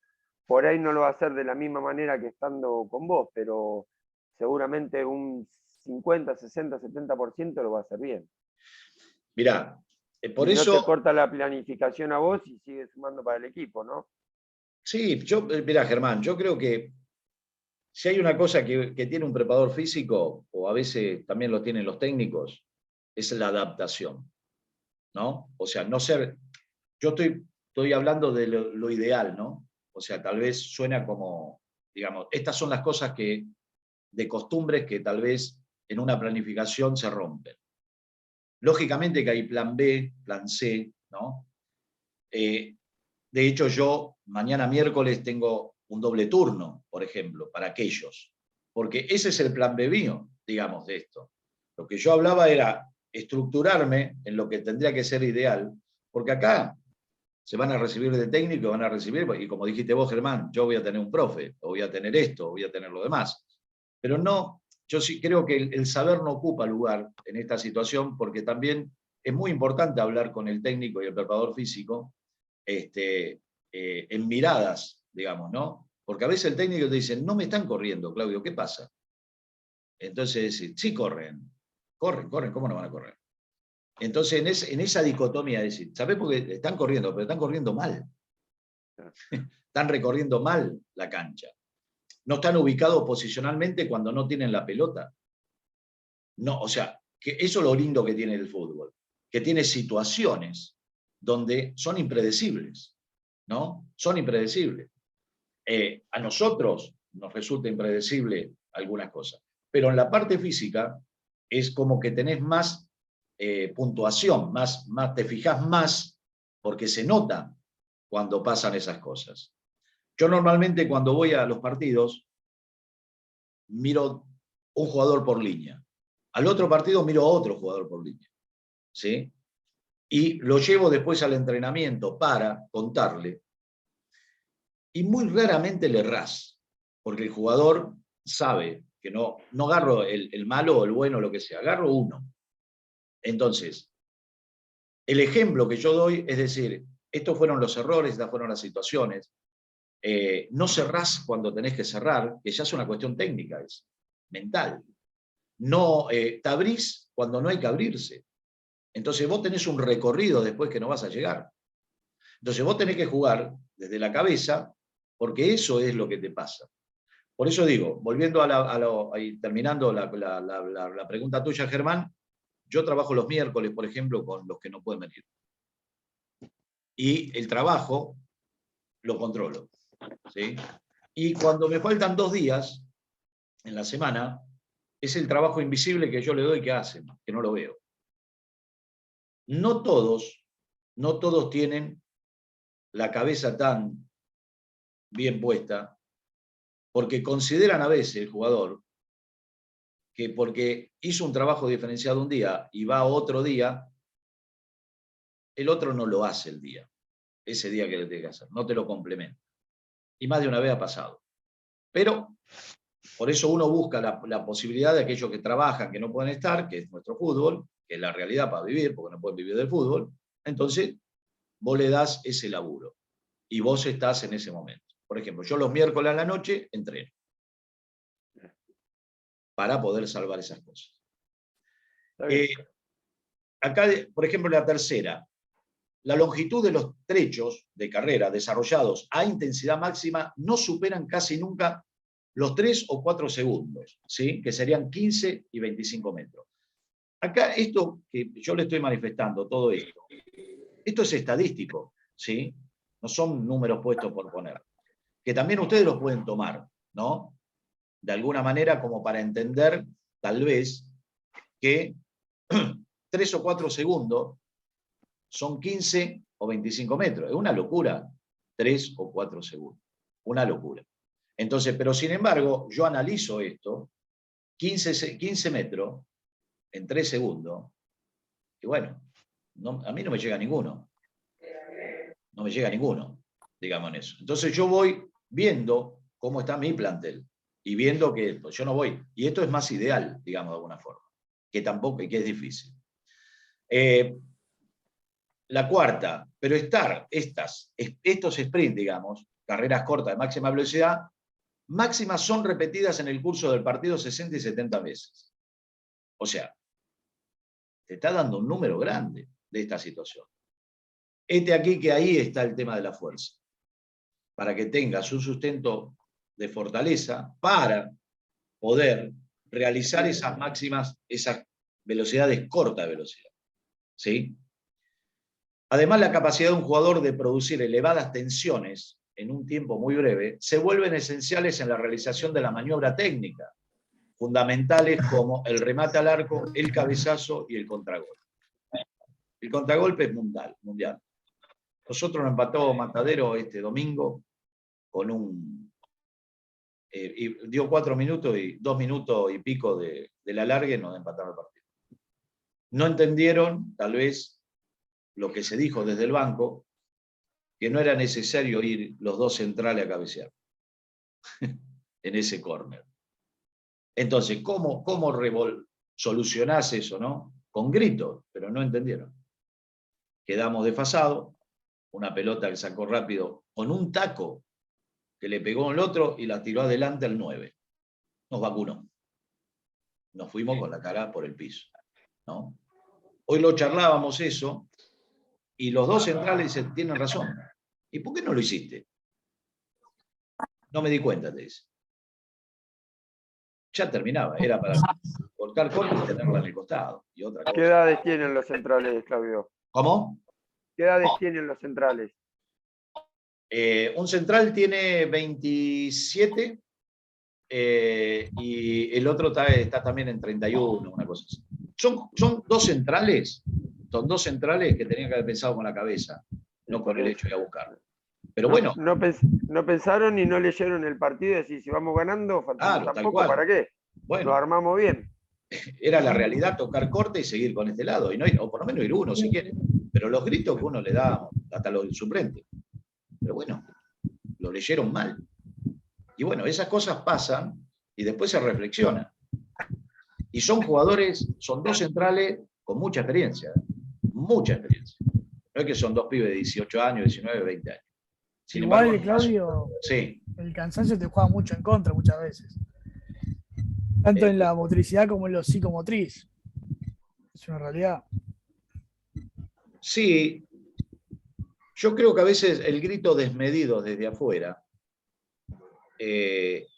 Por ahí no lo va a hacer de la misma manera que estando con vos, pero seguramente un 50, 60, 70% lo va a hacer bien. Mirá, por y eso... no te corta la planificación a vos y sigue sumando para el equipo, ¿no? Sí, mirá, Germán, yo creo que si hay una cosa que tiene un preparador físico, o a veces también lo tienen los técnicos, es la adaptación, ¿no? O sea, no ser... Yo estoy hablando de lo ideal, ¿no? O sea, tal vez suena como, digamos, estas son las cosas de costumbres que tal vez en una planificación se rompen. Lógicamente que hay plan B, plan C, ¿no? De hecho, yo mañana miércoles tengo un doble turno, por ejemplo, para aquellos. Porque ese es el plan B mío, digamos, de esto. Lo que yo hablaba era estructurarme en lo que tendría que ser ideal, porque acá se van a recibir de técnico, van a recibir, y como dijiste vos, Germán, yo voy a tener un profe, o voy a tener esto, o voy a tener lo demás. Pero no, yo sí creo que el saber no ocupa lugar en esta situación, porque también es muy importante hablar con el técnico y el preparador físico en miradas, digamos, ¿no? Porque a veces el técnico te dice, no me están corriendo, Claudio, ¿qué pasa? Entonces, sí corren, ¿cómo no van a correr? Entonces, en esa dicotomía, es decir, ¿sabés por qué están corriendo? Pero están corriendo mal. Están recorriendo mal la cancha. No están ubicados posicionalmente cuando no tienen la pelota. No, o sea, que eso es lo lindo que tiene el fútbol, que tiene situaciones donde son impredecibles, ¿no? Son impredecibles. A nosotros nos resulta impredecible algunas cosas, pero en la parte física es como que tenés más puntuación, más, te fijás más, porque se nota cuando pasan esas cosas. Yo normalmente cuando voy a los partidos, miro un jugador por línea. Al otro partido miro a otro jugador por línea. ¿Sí? Y lo llevo después al entrenamiento para contarle. Y muy raramente le errás, porque el jugador sabe que no agarro el malo o el bueno o lo que sea, agarro uno. Entonces, el ejemplo que yo doy es decir, estos fueron los errores, estas fueron las situaciones. No cerrás cuando tenés que cerrar, que ya es una cuestión técnica, es mental. no te abrís cuando no hay que abrirse. Entonces vos tenés un recorrido después que no vas a llegar. Entonces vos tenés que jugar desde la cabeza, porque eso es lo que te pasa. Por eso digo, volviendo y terminando la pregunta tuya, Germán, yo trabajo los miércoles, por ejemplo, con los que no pueden venir. Y el trabajo lo controlo, ¿sí? Y cuando me faltan 2 días en la semana, es el trabajo invisible que yo le doy que hacen, que no lo veo. No todos tienen la cabeza tan bien puesta, porque consideran a veces el jugador que porque hizo un trabajo diferenciado un día y va otro día, el otro no lo hace el día, ese día que le tiene que hacer, no te lo complementa. Y más de una vez ha pasado. Pero por eso uno busca la posibilidad de aquellos que trabajan, que no pueden estar, que es nuestro fútbol, que es la realidad para vivir, porque no pueden vivir del fútbol. Entonces, vos le das ese laburo y vos estás en ese momento. Por ejemplo, yo los miércoles a la noche entreno para poder salvar esas cosas. Acá, por ejemplo, la tercera, la longitud de los trechos de carrera desarrollados a intensidad máxima no superan casi nunca los 3 o 4 segundos, ¿sí? Que serían 15 y 25 metros. Acá esto que yo le estoy manifestando, todo esto es estadístico, ¿sí? No son números puestos por poner. Que también ustedes los pueden tomar, ¿no? De alguna manera como para entender, tal vez, que 3 o 4 segundos son 15 o 25 metros. Es una locura, 3 o 4 segundos. Una locura. Entonces, pero sin embargo, yo analizo esto, 15 metros en 3 segundos, y bueno, a mí no me llega ninguno. No me llega ninguno, digamos en eso. Entonces yo voy viendo cómo está mi plantel, y viendo que pues, yo no voy, y esto es más ideal, digamos de alguna forma, que tampoco, que es difícil. La cuarta, pero estos sprint, digamos, carreras cortas de máxima velocidad, máximas son repetidas en el curso del partido 60 y 70 veces. O sea, te está dando un número grande de esta situación. Aquí que ahí está el tema de la fuerza, para que tengas un sustento de fortaleza para poder realizar esas máximas, esas velocidades, corta velocidad. ¿Sí? Además, la capacidad de un jugador de producir elevadas tensiones en un tiempo muy breve se vuelven esenciales en la realización de la maniobra técnica, fundamentales como el remate al arco, el cabezazo y el contragolpe. El contragolpe es mundial. Nosotros nos empató Matadero este domingo con y dio 4 minutos y 2 minutos y pico de la larga y nos empataron el partido. No entendieron, tal vez, lo que se dijo desde el banco, que no era necesario ir los 2 centrales a cabecear en ese córner. Entonces, ¿cómo solucionás eso, no? Con gritos, pero no entendieron. Quedamos desfasados, una pelota que sacó rápido con un taco que le pegó al otro y la tiró adelante al 9. Nos vacunó. Nos fuimos con la cara por el piso, ¿no? Hoy lo charlábamos eso, y los 2 centrales dicen, tienen razón. ¿Y por qué no lo hiciste? No me di cuenta, te dice. Ya terminaba, era para cortar corte y tenerla en el costado. Y otra cosa. ¿Qué edades tienen los centrales, Claudio? ¿Cómo? ¿Qué edades tienen los centrales? Un central tiene 27 y el otro está también en 31, una cosa así. Son 2 centrales, que tenían que haber pensado con la cabeza, no con el hecho de ir a buscarlo. Pero bueno. No pensaron y no leyeron el partido y decir, si vamos ganando, faltamos tampoco, ¿para qué? Bueno, lo armamos bien. Era la realidad, tocar corte y seguir con este lado, y no ir, o por lo menos ir uno si quiere. Pero los gritos que uno le da, hasta los suplentes. Pero bueno, lo leyeron mal. Y bueno, esas cosas pasan y después se reflexiona. Y son 2 centrales con mucha experiencia. Mucha experiencia. No es que son 2 pibes de 18 años, 19, 20 años. Sin Igual, embargo, Claudio, sí. el cansancio te juega mucho en contra muchas veces. Tanto en la motricidad como en lo psicomotriz. Es una realidad. Sí, yo creo que a veces el grito desmedido desde afuera te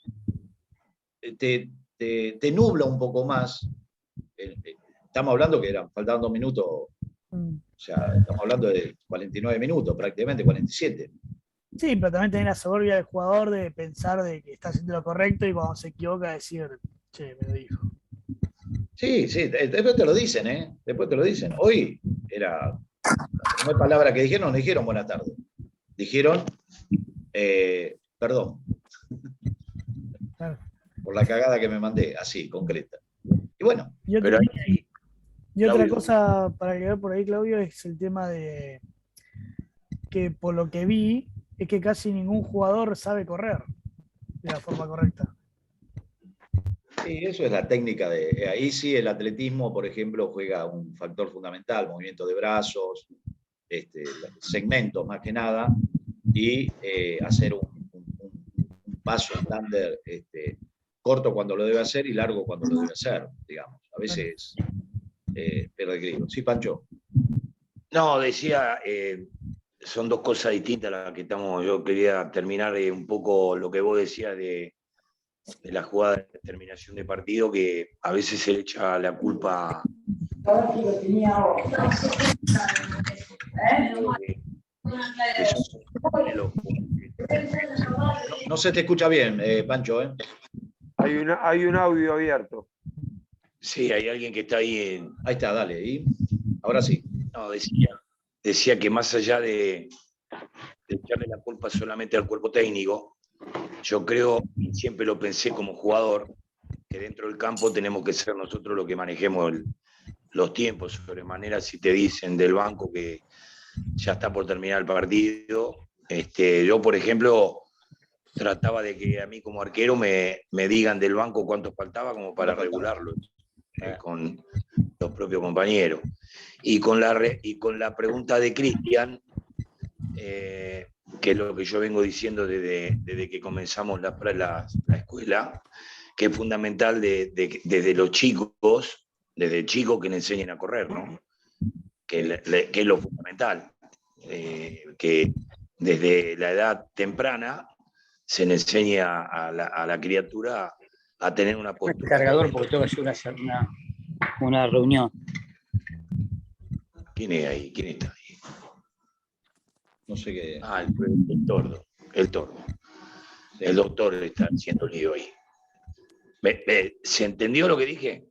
nubla un poco más. Estamos hablando que faltaban 2 minutos, o sea, estamos hablando de 49 minutos, prácticamente 47. Sí, pero también tenés la soberbia del jugador de pensar de que está haciendo lo correcto y cuando se equivoca decir, che, me lo dijo. Sí, después te lo dicen, ¿eh? Después te lo dicen. Hoy era, la primera palabra que dijeron, no dijeron buenas tardes. Dijeron, perdón. Claro. Por la cagada que me mandé, así, concreta. Y bueno, Y pero ahí, y otra Claudio. cosa para agregar por ahí, Claudio, es el tema de que por lo que vi, es que casi ningún jugador sabe correr de la forma correcta. Sí, eso es la técnica de. Ahí sí el atletismo, por ejemplo, juega un factor fundamental, movimiento de brazos, segmentos más que nada, y hacer un paso estándar corto cuando lo debe hacer y largo cuando lo debe hacer, digamos. A veces pierde equilibrio. Sí, Pancho. No, decía, son dos cosas distintas las que estamos. Yo quería terminar un poco lo que vos decías de la jugada de terminación de partido, que a veces se le echa la culpa. No se te escucha bien, Pancho, ¿eh? Hay un audio abierto. Sí, hay alguien que está ahí. Ahí está, dale. ¿Y? Ahora sí. No, decía que más allá de echarle la culpa solamente al cuerpo técnico, yo creo, y siempre lo pensé como jugador, que dentro del campo tenemos que ser nosotros los que manejemos los tiempos. Sobremanera, si te dicen del banco que ya está por terminar el partido, yo, por ejemplo, trataba de que a mí como arquero me digan del banco cuánto faltaba como para regularlo con los propios compañeros. Y con la pregunta de Cristian, que es lo que yo vengo diciendo desde que comenzamos la escuela, que es fundamental desde los chicos, desde chicos que le enseñen a correr, ¿no? Que es lo fundamental, que desde la edad temprana se le enseña a la criatura a tener una postura. Cargador, porque tengo que hacer una reunión. ¿Quién es ahí? ¿Quién está ahí? No sé qué. Ah, el tordo. El tordo. Sí. El doctor está haciendo lío ahí. ¿Se entendió lo que dije?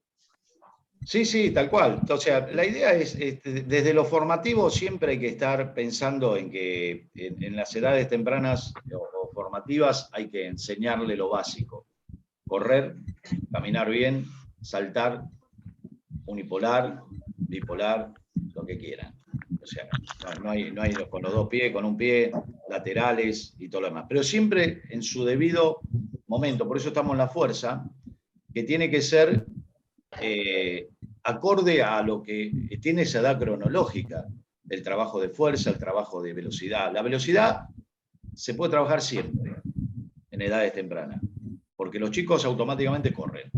Sí, tal cual. O sea, la idea es, desde lo formativo siempre hay que estar pensando en que en las edades tempranas o formativas hay que enseñarle lo básico. Correr, caminar bien, saltar, unipolar, bipolar, lo que quieran. O sea, no hay con los 2 pies, con un pie, laterales y todo lo demás. Pero siempre en su debido momento. Por eso estamos en la fuerza, que tiene que ser acorde a lo que tiene esa edad cronológica, el trabajo de fuerza, el trabajo de velocidad. La velocidad se puede trabajar siempre en edades tempranas, porque los chicos automáticamente corren,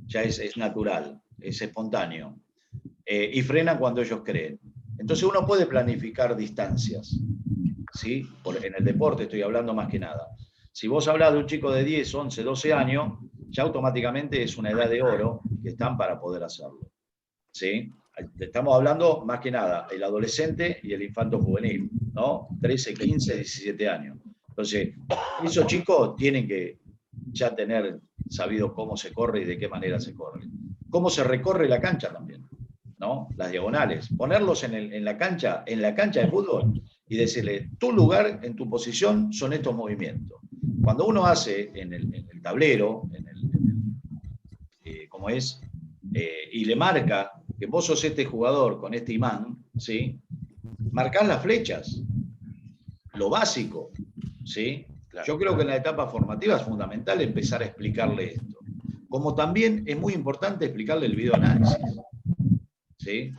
ya es natural, es espontáneo, y frenan cuando ellos creen. Entonces uno puede planificar distancias, ¿sí? En el deporte estoy hablando más que nada. Si vos hablas de un chico de 10, 11, 12 años, ya automáticamente es una edad de oro que están para poder hacerlo, ¿sí? Estamos hablando más que nada el adolescente y el infanto juvenil, ¿no? 13, 15, 17 años. Entonces, esos chicos tienen que ya tener sabido cómo se corre y de qué manera se corre. Cómo se recorre la cancha también, ¿no? Las diagonales. Ponerlos en la cancha de fútbol y decirle, tu lugar en tu posición son estos movimientos. Cuando uno hace en el tablero, como es, y le marca que vos sos este jugador con este imán, ¿sí? Marcás las flechas, lo básico, ¿sí? Claro. Yo creo que en la etapa formativa es fundamental empezar a explicarle esto. Como también es muy importante explicarle el videoanálisis, ¿sí?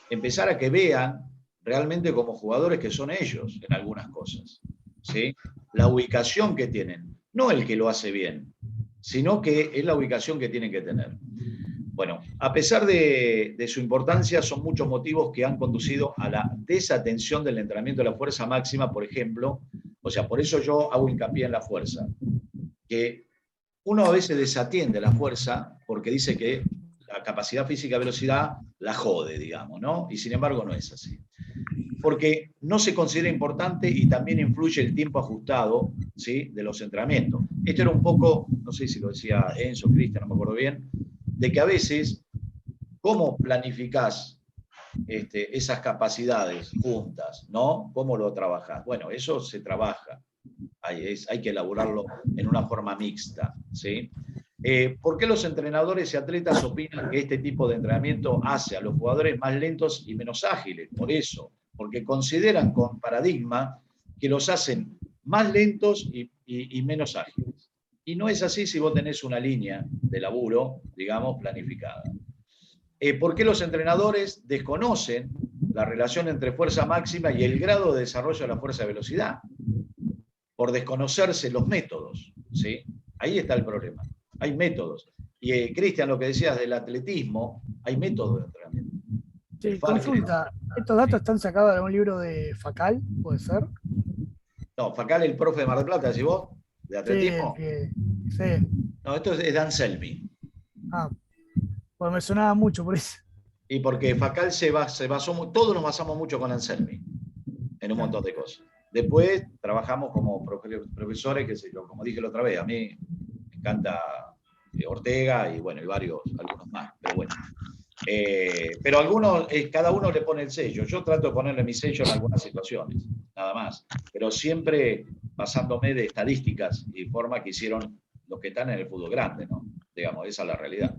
Empezar a que vean realmente como jugadores que son ellos en algunas cosas, ¿sí? La ubicación que tienen, no el que lo hace bien, sino que es la ubicación que tienen que tener. Bueno, a pesar de su importancia, son muchos motivos que han conducido a la desatención del entrenamiento de la fuerza máxima, por ejemplo. O sea, por eso yo hago hincapié en la fuerza. Que uno a veces desatiende la fuerza porque dice que la capacidad física de velocidad la jode, digamos, ¿no? Y sin embargo no es así. Porque no se considera importante y también influye el tiempo ajustado, ¿sí?, de los entrenamientos. Esto era un poco, no sé si lo decía Enzo, Cristian, no me acuerdo bien, de que a veces, ¿cómo planificás esas capacidades juntas, ¿no? ¿Cómo lo trabajás? Bueno, eso se trabaja. Hay que elaborarlo en una forma mixta, ¿sí? ¿Por qué los entrenadores y atletas opinan que este tipo de entrenamiento hace a los jugadores más lentos y menos ágiles? Por eso, porque consideran con paradigma que los hacen más lentos y menos ágiles. Y no es así si vos tenés una línea de laburo, digamos, planificada. ¿Por qué los entrenadores desconocen la relación entre fuerza máxima y el grado de desarrollo de la fuerza de velocidad? Por desconocerse los métodos, ¿sí? Ahí está el problema. Hay métodos. Y Cristian, lo que decías del atletismo, hay métodos de entrenamiento. Sí, consulta, ¿estos datos están sacados de un libro de Facal? ¿Puede ser? No, Facal, el profe de Mar del Plata, ¿decís vos? ¿De atletismo? Sí. No, esto es de Anselmi. Ah, pues me sonaba mucho por eso. Y porque Facal se basó, todos nos basamos mucho con Anselmi, en un montón de cosas. Después trabajamos como profesores, qué sé yo, como dije la otra vez, a mí me encanta Ortega y bueno, y algunos más, pero bueno. Pero algunos, cada uno le pone el sello. Yo trato de ponerle mi sello en algunas situaciones, nada más. Pero siempre basándome de estadísticas y forma que hicieron los que están en el fútbol grande, ¿no? Digamos, esa es la realidad.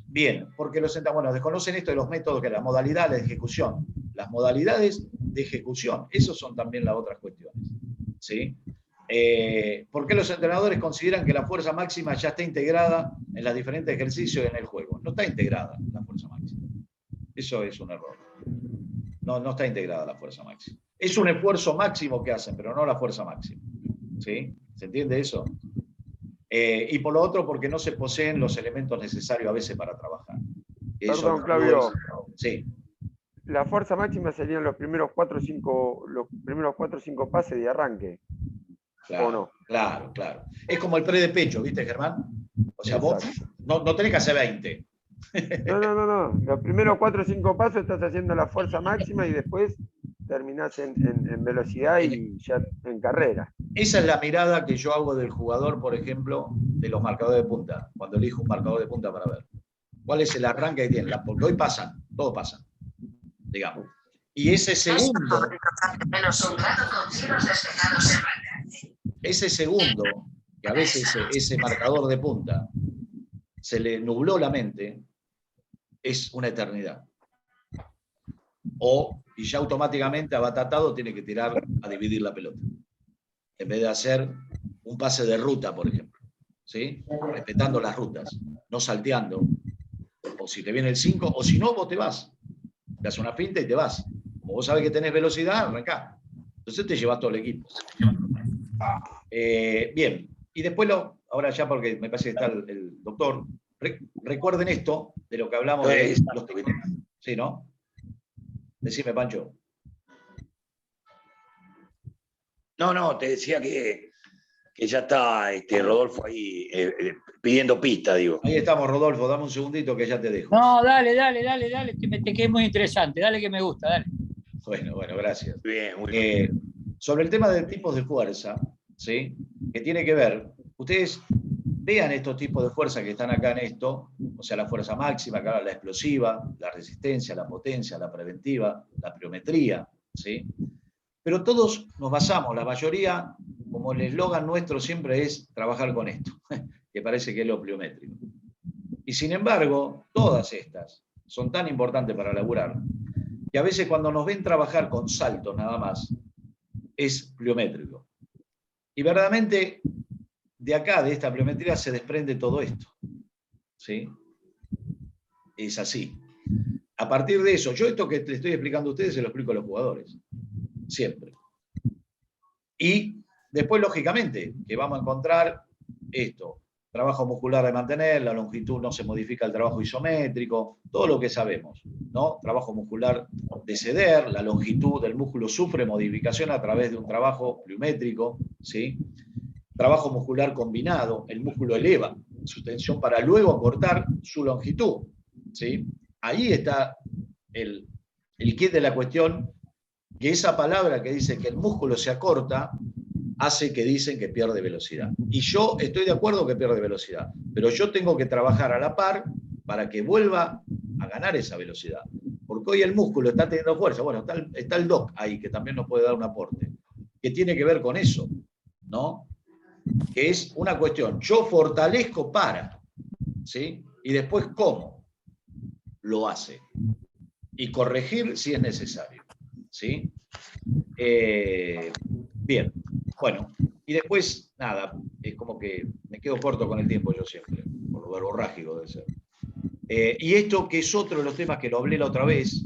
Bien, porque desconocen esto de los métodos, que las modalidades de ejecución. Las modalidades de ejecución, esos son también las otras cuestiones, ¿sí? ¿Por qué los entrenadores consideran que la fuerza máxima ya está integrada en los diferentes ejercicios y en el juego? No está integrada la fuerza máxima. Eso es un error. No está integrada la fuerza máxima. Es un esfuerzo máximo que hacen, pero no la fuerza máxima. ¿Sí? ¿Se entiende eso? Y por lo otro, porque no se poseen los elementos necesarios a veces para trabajar. Perdón, Claudio. Sí. La fuerza máxima serían los primeros 4 o 5 pases de arranque. Claro, ¿o no? Claro. Es como el pre de pecho, ¿viste, Germán? O sea, vos no tenés que hacer 20. No. Los primeros 4 o 5 pasos estás haciendo la fuerza máxima y después terminás en velocidad y ya en carrera. Esa es la mirada que yo hago del jugador, por ejemplo, de los marcadores de punta, cuando elijo un marcador de punta para ver. ¿Cuál es el arranque que tienen? Porque hoy pasan, todos pasan, digamos. Y ese segundo... Ese segundo, que a veces ese marcador de punta se le nubló la mente, es una eternidad. Y ya automáticamente abatatado tiene que tirar a dividir la pelota. En vez de hacer un pase de ruta, por ejemplo. ¿Sí? Respetando las rutas, no salteando. O si te viene el 5, o si no, vos te vas. Te haces una finta y te vas. Como vos sabés que tenés velocidad, arrancá. Entonces te llevas todo el equipo. Bien, y después ahora ya porque me parece que está el doctor, recuerden esto de lo que hablamos de los tipos. ¿Sí, no? Decime, Pancho. No, te decía que ya está Rodolfo ahí pidiendo pista, digo. Ahí estamos, Rodolfo, dame un segundito que ya te dejo. No, dale, que es muy interesante, dale que me gusta, dale. Bueno, gracias. Bien, muy bien. Sobre el tema de tipos de fuerza, ¿sí? Que tiene que ver, ustedes vean estos tipos de fuerza que están acá en esto, o sea, la fuerza máxima, la explosiva, la resistencia, la potencia, la preventiva, la pliometría, ¿sí? Pero todos nos basamos, la mayoría, como el eslogan nuestro siempre es trabajar con esto, que parece que es lo pliométrico. Y sin embargo, todas estas son tan importantes para laburar, que a veces cuando nos ven trabajar con saltos nada más, es pliométrico. Y verdaderamente, de acá, de esta pliometría, se desprende todo esto. ¿Sí? Es así. A partir de eso, yo esto que les estoy explicando a ustedes se lo explico a los jugadores. Siempre. Y Después, lógicamente, que vamos a encontrar esto. Trabajo muscular de mantener, la longitud no se modifica, el trabajo isométrico, todo lo que sabemos, ¿no? Trabajo muscular de ceder, la longitud del músculo sufre modificación a través de un trabajo pliométrico, ¿sí? Trabajo muscular combinado, el músculo eleva su tensión para luego acortar su longitud, ¿sí? Ahí está el quid de la cuestión, que esa palabra que dice que el músculo se acorta, hace que dicen que pierde velocidad. Y yo estoy de acuerdo que pierde velocidad, pero yo tengo que trabajar a la par para que vuelva a ganar esa velocidad. Porque hoy el músculo está teniendo fuerza. Bueno, está el doc ahí, que también nos puede dar un aporte, que tiene que ver con eso, ¿no? Que es una cuestión, yo fortalezco para, ¿sí? Y después cómo lo hace. Y corregir si es necesario, ¿sí? Bien. Bueno, y después, nada, es como que me quedo corto con el tiempo yo siempre, por lo verborrágico debe ser. Y esto que es otro de los temas que lo hablé la otra vez,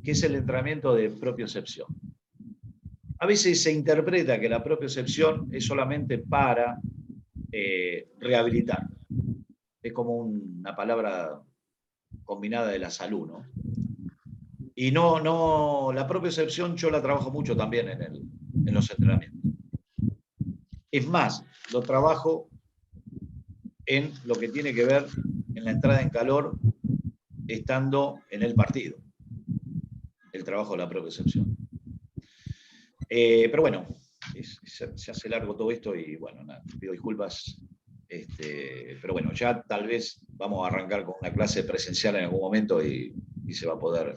que es el entrenamiento de propiocepción. A veces se interpreta que la propiocepción es solamente para rehabilitar. Es como una palabra combinada de la salud, ¿no? Y no, la propiocepción yo la trabajo mucho también en los entrenamientos. Es más, lo trabajo en lo que tiene que ver en la entrada en calor estando en el partido. El trabajo de la propiocepción. Pero bueno, se hace largo todo esto y bueno, nada, pido disculpas. Pero bueno, ya tal vez vamos a arrancar con una clase presencial en algún momento y se va a poder,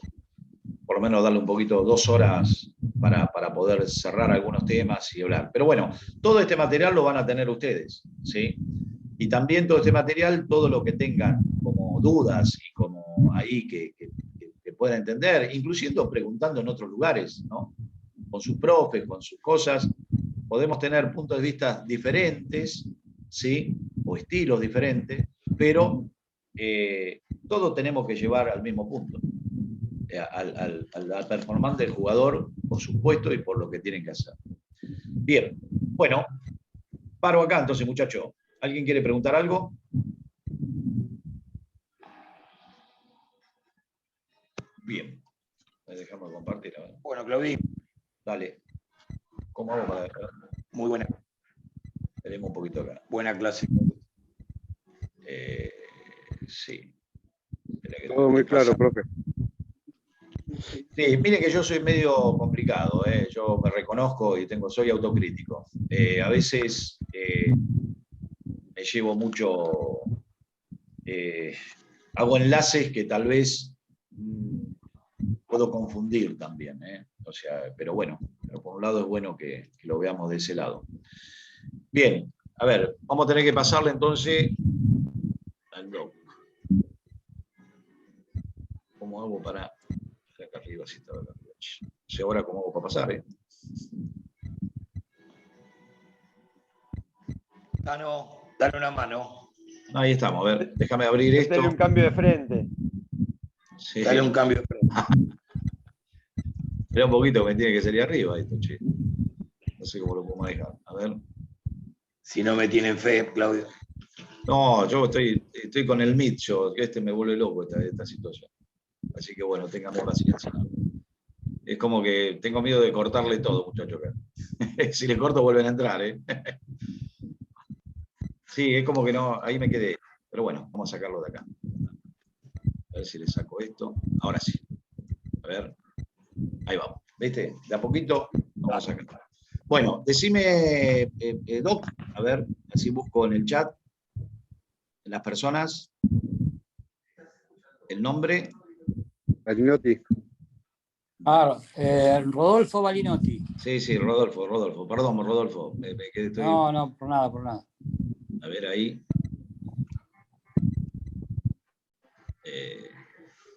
por lo menos darle un poquito, 2 horas para poder cerrar algunos temas y hablar. Pero bueno, todo este material lo van a tener ustedes, ¿sí? Y también todo este material, todo lo que tengan como dudas y como ahí que puedan entender, inclusive preguntando en otros lugares, ¿no? Con sus profes, con sus cosas, podemos tener puntos de vista diferentes, ¿sí? O estilos diferentes, pero todo tenemos que llevar al mismo punto. A la performance del jugador, por supuesto, y por lo que tienen que hacer. Bien, bueno, paro acá entonces, muchachos. ¿Alguien quiere preguntar algo? Bien, dejamos de compartir. A ver. Bueno, Claudín. Dale. ¿Cómo hago para...? Muy buena. Tenemos un poquito acá. Buena clase. Sí. Todo muy claro, profe. Sí, mire que yo soy medio complicado, yo me reconozco y soy autocrítico. A veces me llevo mucho, hago enlaces que tal vez puedo confundir también, o sea, pero bueno, por un lado es bueno que lo veamos de ese lado. Bien, a ver, vamos a tener que pasarle entonces al doc. ¿Cómo hago para...? Acá arriba, sí estaba acá arriba. No sé ahora cómo hago para pasar, Dale una mano. Ahí estamos, a ver, déjame abrir esto. Dale un cambio de frente. Sí. Dale un cambio de frente. Espera un poquito que me tiene que salir arriba esto, che. No sé cómo lo puedo manejar. A ver. Si no me tienen fe, Claudio. No, yo estoy con el Meet, que me vuelve loco esta situación. Así que bueno, ténganme paciencia. Es como que tengo miedo de cortarle todo, muchachos. Si le corto vuelven a entrar, Sí, es como que no, ahí me quedé. Pero bueno, vamos a sacarlo de acá. A ver si le saco esto. Ahora sí. A ver. Ahí vamos. ¿Viste? De a poquito vamos a sacar. Bueno, decime, Doc, a ver, así busco en el chat las personas, el nombre. Balinotti. Rodolfo Balinotti. Sí, Rodolfo, perdón, Rodolfo. No, por nada. A ver ahí.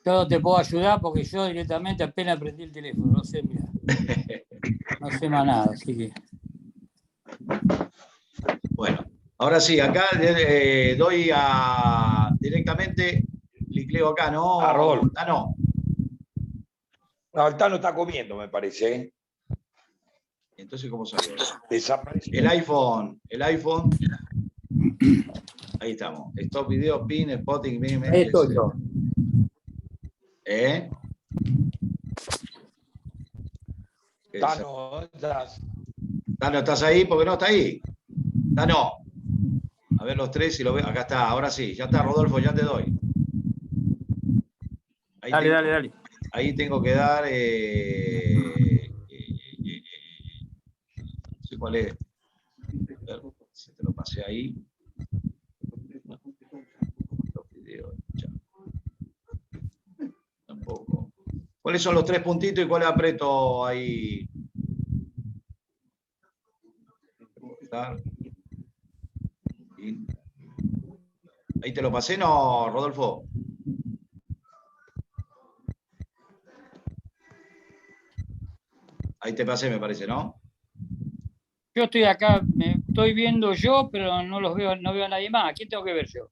Todo te puedo ayudar porque yo directamente apenas aprendí el teléfono, no sé, mira. No sé más nada, así que. Bueno, ahora sí, acá doy directamente, clicleo acá, ¿no? A Rodolfo. No. No, el Tano está comiendo, me parece. Entonces, ¿cómo salió? Desapareció. El iPhone. Ahí estamos. Stop video, pin, spotting, meme. Ahí estoy yo. ¿Eh? Tano, Tano, ¿estás ahí? ¿Por qué no está ahí? Tano. A ver los tres si lo veo. Acá está, ahora sí. Ya está, Rodolfo, ya te doy. Ahí Dale. Ahí tengo que dar. No sé cuál es. A ver, si te lo pasé ahí. Los videos, ya. Tampoco. ¿Cuáles son los tres puntitos y cuál aprieto ahí? Ahí te lo pasé, ¿no, Rodolfo? Ahí te pasé, me parece, ¿no? Yo estoy acá, me estoy viendo yo, pero no los veo, no veo a nadie más. ¿A quién tengo que ver yo?